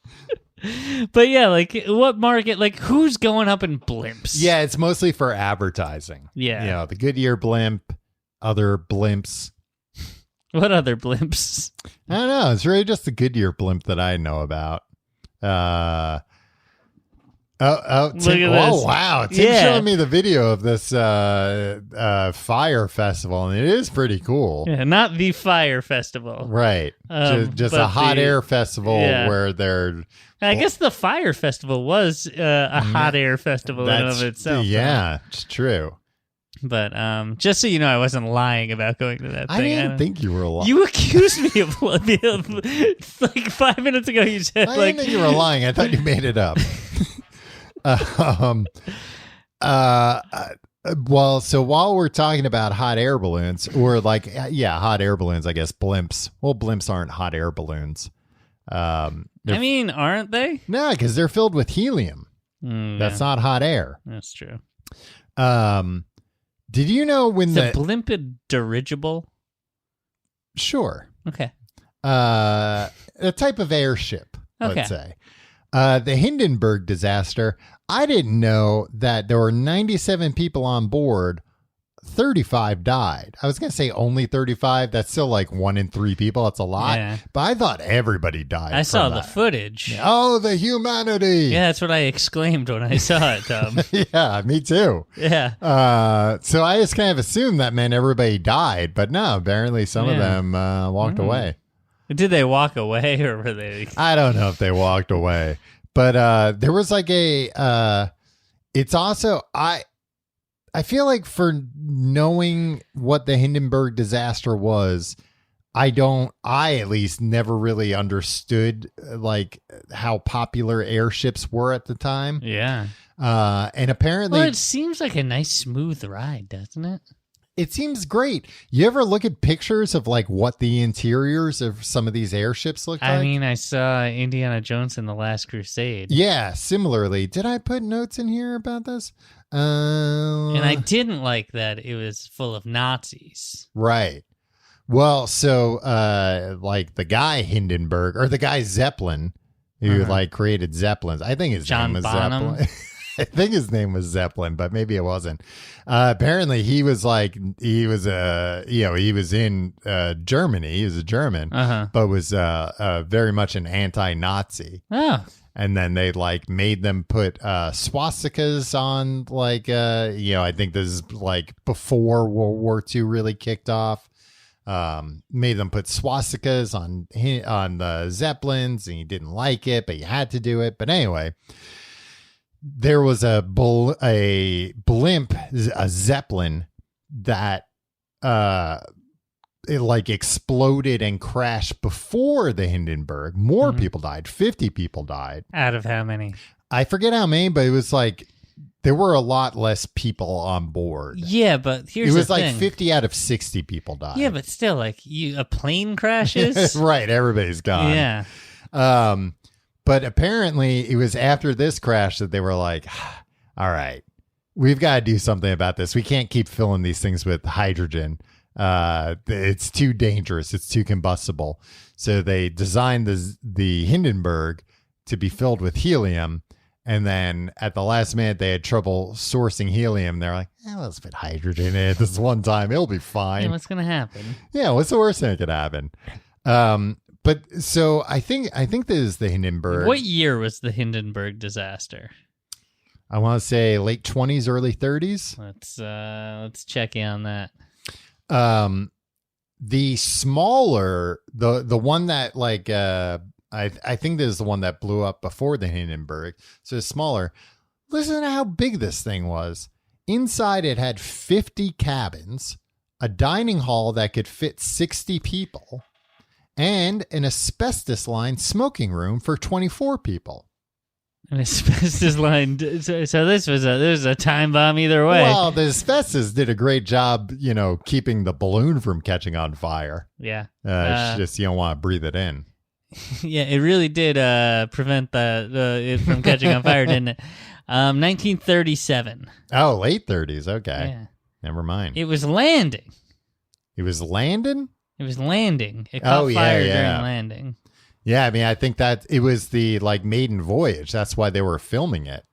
But yeah, like what market, like who's going up in blimps? Yeah, it's mostly for advertising. Yeah. You know, the Goodyear blimp, other blimps. What other blimps? I don't know. It's really just the Goodyear blimp that I know about. Tim, oh wow. Tim's showing me the video of this fire festival, and it is pretty cool. Yeah, not the fire festival. Right. Just a hot air festival where they're... I guess the fire festival was a hot air festival in and of itself. Yeah, it's true. But just so you know, I wasn't lying about going to that thing. I didn't think you were lying. You accused me of like 5 minutes ago. You said I didn't think you were lying. I thought you made it up. Well, so while we're talking about hot air balloons, or like, hot air balloons, I guess blimps. Well, blimps aren't hot air balloons. I mean, aren't they? No, because they're filled with helium. That's not hot air. That's true. Did you know when the blimp a dirigible? Sure. Okay. A type of airship, let's say. The Hindenburg disaster, I didn't know that there were 97 people on board. 35 died. I was going to say only 35. That's still like 1 in 3 people. That's a lot. Yeah. But I thought everybody died. I saw the footage. Oh, the humanity. Yeah, that's what I exclaimed when I saw it, Tom. Yeah, me too. Yeah. So I just kind of assumed that meant everybody died. But no, apparently some of them walked away. Did they walk away or were they? I don't know if they walked away. But there was like it's also, I feel like for knowing what the Hindenburg disaster was, I at least never really understood like how popular airships were at the time. Yeah. And apparently, well, it seems like a nice smooth ride, doesn't it? It seems great. You ever look at pictures of like what the interiors of some of these airships look like? I mean, I saw Indiana Jones in The Last Crusade. Yeah, similarly. Did I put notes in here about this? And I didn't like that it was full of Nazis. Right. Well, so like the guy Hindenburg, or the guy Zeppelin, who like created Zeppelins. I think his name was Zeppelin. I think his name was Zeppelin, but maybe it wasn't. Apparently, he was in Germany. He was a German, but was very much an anti-Nazi. Oh. And then they like made them put swastikas on, like, I think this is like before World War II really kicked off. Made them put swastikas on the Zeppelins, and he didn't like it, but you had to do it. But anyway, there was a blimp, a Zeppelin that it like exploded and crashed before the Hindenburg. More people died. 50 people died. Out of how many? I forget how many, but it was like there were a lot less people on board. Yeah, but here's the thing. It was like 50 out of 60 people died. Yeah, but still, like a plane crashes. Right, everybody's gone. Yeah. But apparently it was after this crash that they were like, all right, we've got to do something about this. We can't keep filling these things with hydrogen. It's too dangerous. It's too combustible. So they designed the Hindenburg to be filled with helium. And then at the last minute, they had trouble sourcing helium. They're like, let's put hydrogen in it this one time. It'll be fine. Yeah, what's going to happen? Yeah, what's the worst thing that could happen? But so I think this is the Hindenburg. What year was the Hindenburg disaster? I want to say late 20s, early 30s. Let's check in on that. The smaller, the one that like I think this is the one that blew up before the Hindenburg. So it's smaller. Listen to how big this thing was. Inside it had 50 cabins, a dining hall that could fit 60 people, and an asbestos-lined smoking room for 24 people. An asbestos line. So this was a time bomb either way. Well, the asbestos did a great job, keeping the balloon from catching on fire. Yeah. It's just you don't want to breathe it in. Yeah, it really did prevent it from catching on fire, didn't it? 1937. Oh, late 30s. Okay. Yeah. Never mind. It was landing. It was landing? It was landing. It caught fire during landing. Yeah, I mean, I think that it was the maiden voyage. That's why they were filming it.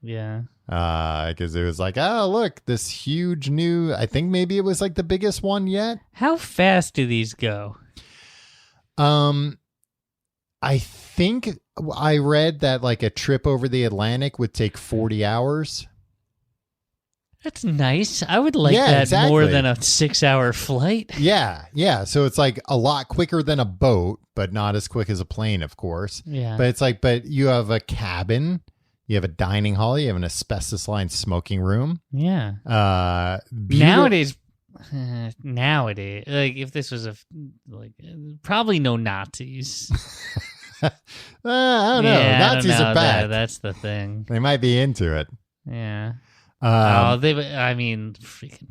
Yeah. Because it was like, oh, look, this huge new, I think maybe it was the biggest one yet. How fast do these go? I think I read that a trip over the Atlantic would take 40 hours. That's nice. I would like that exactly. more than a 6-hour flight. Yeah. So it's a lot quicker than a boat, but not as quick as a plane, of course. Yeah. But it's but you have a cabin, you have a dining hall, you have an asbestos-lined smoking room. Yeah. Nowadays, if this was probably no Nazis. I don't know. Yeah, Nazis are bad. That's the thing. They might be into it. Yeah. Freaking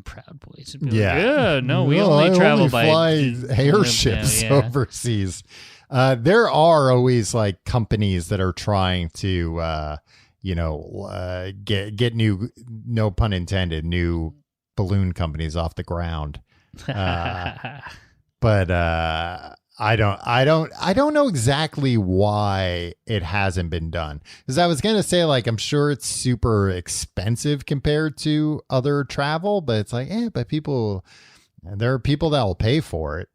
Proud Boys. Would be we only travel by fly airships overseas. There are always companies that are trying to, get new, no pun intended, new balloon companies off the ground. But I don't know exactly why it hasn't been done. Because I was going to say, I'm sure it's super expensive compared to other travel, but it's but there are people that will pay for it,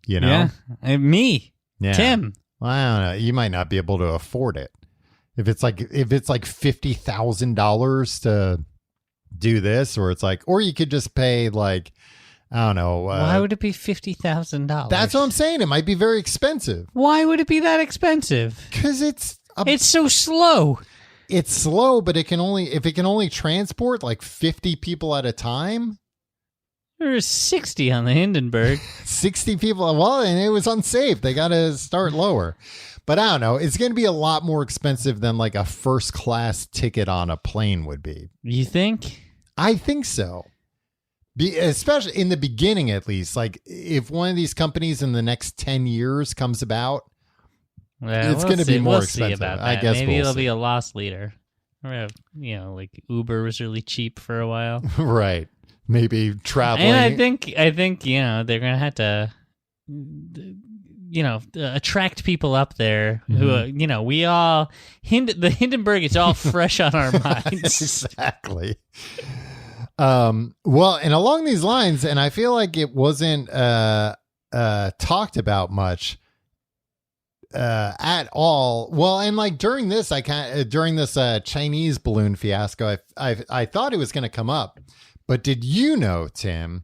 Yeah, me, yeah. Tim. Well, I don't know. You might not be able to afford it. If it's $50,000 to do this, or or you could just pay I don't know. Why would it be $50,000? That's what I'm saying. It might be very expensive. Why would it be that expensive? Because it's so slow. It's slow, but if it can only transport 50 people at a time. There's 60 on the Hindenburg. 60 people. Well, and it was unsafe. They got to start lower. But I don't know. It's going to be a lot more expensive than a first class ticket on a plane would be. You think? I think so. Especially in the beginning, at least. If one of these companies in the next 10 years comes about, it's going to be more expensive. See about that. I guess maybe it'll see. be a loss leader. Or, Uber was really cheap for a while. Right. Maybe traveling. And I think they're going to have to attract people up there who we all the Hindenburg is all fresh on our minds. Exactly. Well, and along these lines, and I feel like it wasn't talked about much at all. Well, and during this, during this Chinese balloon fiasco, I thought it was going to come up. But did you know, Tim,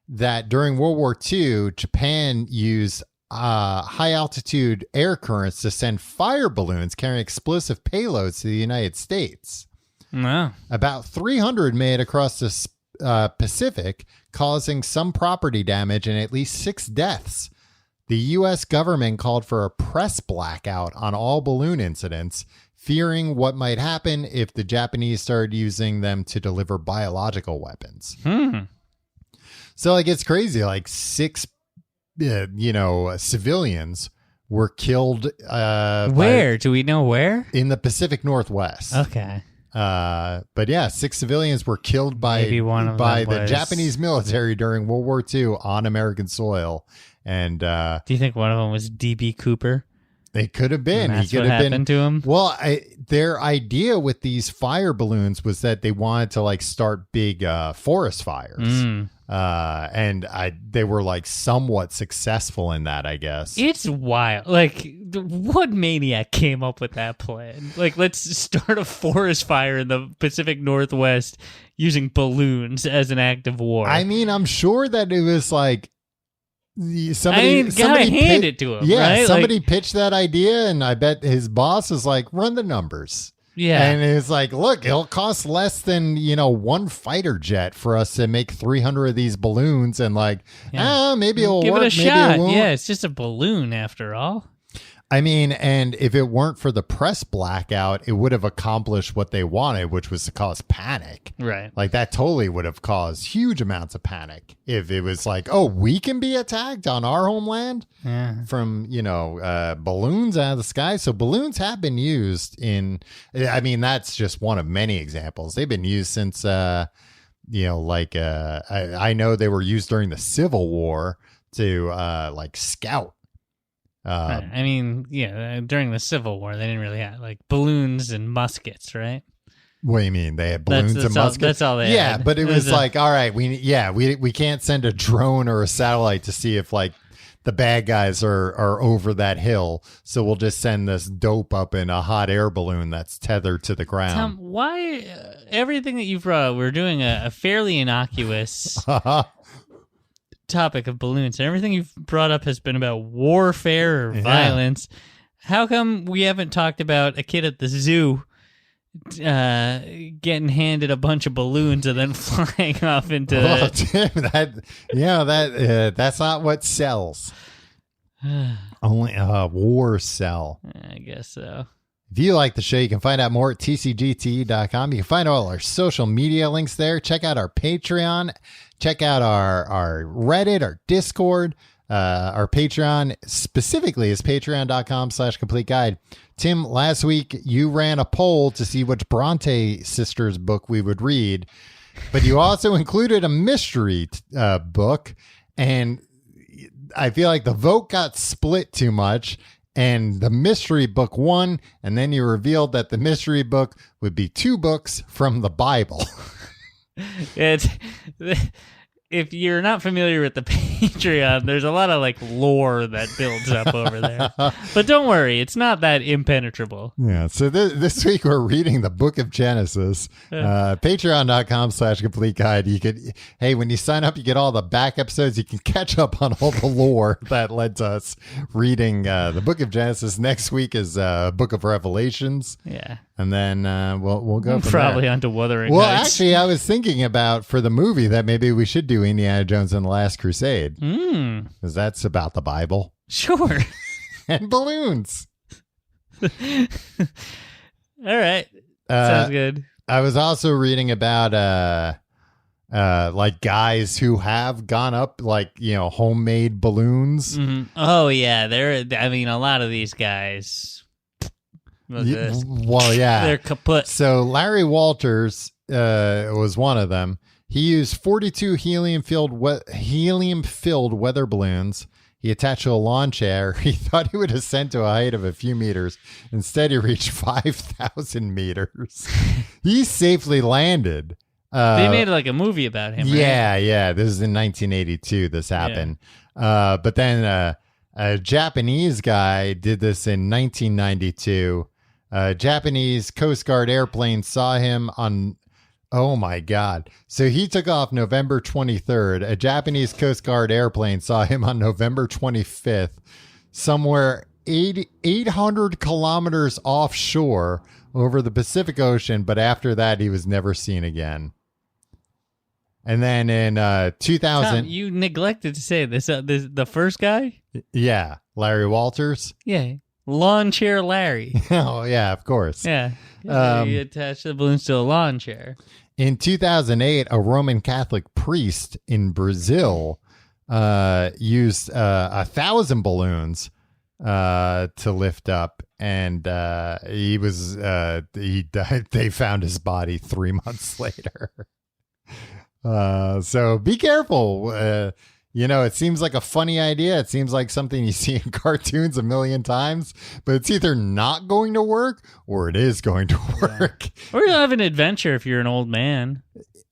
that during World War II, Japan used high altitude air currents to send fire balloons carrying explosive payloads to the United States? No. About 300 made it across the Pacific, causing some property damage and at least 6 deaths. The U.S. government called for a press blackout on all balloon incidents, fearing what might happen if the Japanese started using them to deliver biological weapons. So it's crazy. 6, civilians were killed. Where? Do we know where? In the Pacific Northwest. Okay. But yeah, 6 civilians were killed by the Japanese military during World War II on American soil. And do you think one of them was D.B. Cooper? It could have been. He could have been to him. Well, their idea with these fire balloons was that they wanted to like start big forest fires. And they were like somewhat successful in that, I guess. It's wild. Like, what maniac came up with that plan? Like, let's start a forest fire in the Pacific Northwest using balloons as an act of war. I mean, I'm sure that it was like somebody hand it to him. Yeah, right? somebody pitched that idea, and I bet his boss was like, "Run the numbers." Yeah, and it's like, look, it'll cost less than one fighter jet for us to make 300 of these balloons, and like, maybe it'll give work. It a maybe shot. It won't. Yeah, it's just a balloon after all. I mean, and if it weren't for the press blackout, it would have accomplished what they wanted, which was to cause panic. Right. Like that totally would have caused huge amounts of panic if it was like, oh, we can be attacked on our homeland from, balloons out of the sky. So balloons have been used that's just one of many examples. They've been used since, I know they were used during the Civil War to scout. During the Civil War, they didn't really have like balloons and muskets, right? What do you mean? They had balloons and muskets? That's all they had. Yeah, but it was like, all right, we can't send a drone or a satellite to see if like the bad guys are over that hill. So we'll just send this dope up in a hot air balloon that's tethered to the ground. Tom, why everything that you've brought up, we're doing a fairly innocuous topic of balloons, and everything you've brought up has been about warfare or violence. How come we haven't talked about a kid at the zoo getting handed a bunch of balloons and then flying off into Tim, that's not what sells. Only wars sell. I guess so. If you like the show, you can find out more at tcgte.com. You can find all our social media links there. Check out our Patreon. Check out our Reddit, our Discord. Our Patreon specifically is patreon.com/complete guide. Tim, last week you ran a poll to see which Bronte sisters book we would read, but you also included a mystery book, and I feel like the vote got split too much. And the mystery book won, and then you revealed that the mystery book would be 2 books from the Bible. If you're not familiar with the Patreon, there's a lot of like lore that builds up over there. But don't worry, it's not that impenetrable. Yeah. So this week we're reading the book of Genesis. Patreon.com/complete guide. When you sign up, you get all the back episodes. You can catch up on all the lore that led to us reading the book of Genesis. Next week is book of Revelations. Yeah. And then we'll go from probably there. Onto Wuthering Well, Heights. actually, I was thinking about for the movie that maybe we should do Indiana Jones and the Last Crusade. Because that's about the Bible. Sure. And balloons. All right. Sounds good. I was also reading about guys who have gone up homemade balloons. Mm-hmm. Oh, yeah. A lot of these guys. Well, yeah. They're kaput. So Larry Walters was one of them. He used 42 helium-filled weather balloons. He attached to a lawn chair. He thought he would ascend to a height of a few meters. Instead, he reached 5,000 meters. He safely landed. They made like a movie about him, right? Yeah. This is in 1982. This happened. Yeah. But then a Japanese guy did this in 1992. A Japanese Coast Guard airplane saw him on... Oh, my God. So he took off November 23rd. A Japanese Coast Guard airplane saw him on November 25th, somewhere 800 kilometers offshore over the Pacific Ocean. But after that, he was never seen again. And then in 2000... Tom, you neglected to say this. The first guy? Yeah. Larry Walters? Yeah. Lawn chair Larry. Oh, yeah, of course. Yeah. He attached the balloons to a lawn chair. In 2008, a Roman Catholic priest in Brazil used 1,000 balloons to lift up, and he died. They found his body 3 months later. So be careful. It seems like a funny idea. It seems like something you see in cartoons a million times, but it's either not going to work or it is going to work. Yeah. Or you'll have an adventure if you're an old man.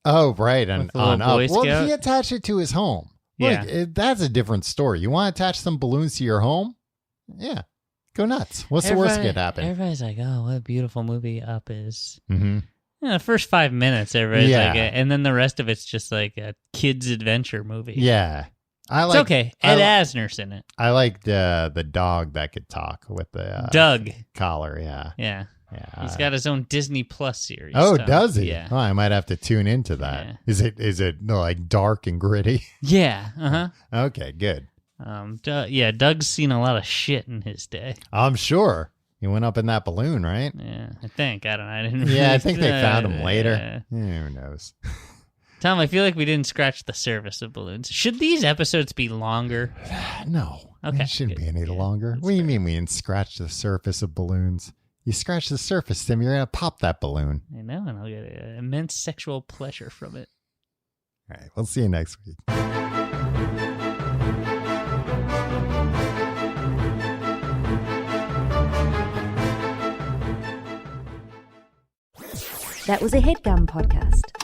Oh, right. And on up. Well, he attached it to his home. Yeah. That's a different story. You want to attach some balloons to your home? Yeah. Go nuts. What's the worst that could happen? Everybody's like, oh, what a beautiful movie Up is. Mm-hmm. Yeah, the first 5 minutes, everybody's like, and then the rest of it's just like a kid's adventure movie. Yeah. It's okay. Ed Asner's in it. I like the dog that could talk with the Doug collar. Yeah. Yeah. He's got his own Disney Plus series. Oh, does he? Yeah. Oh, I might have to tune into that. Yeah. Is it like dark and gritty? Yeah. Uh-huh. Okay, good. Doug's seen a lot of shit in his day. I'm sure. He went up in that balloon, right? Yeah, I think. I don't know. I didn't. Yeah, I think they found him later. Yeah, who knows? Tom, I feel like we didn't scratch the surface of balloons. Should these episodes be longer? No. Okay. It shouldn't be any longer. What do you mean we didn't scratch the surface of balloons? You scratch the surface, Tim, you're going to pop that balloon. I know, and I'll get immense sexual pleasure from it. All right, we'll see you next week. That was a HeadGum podcast.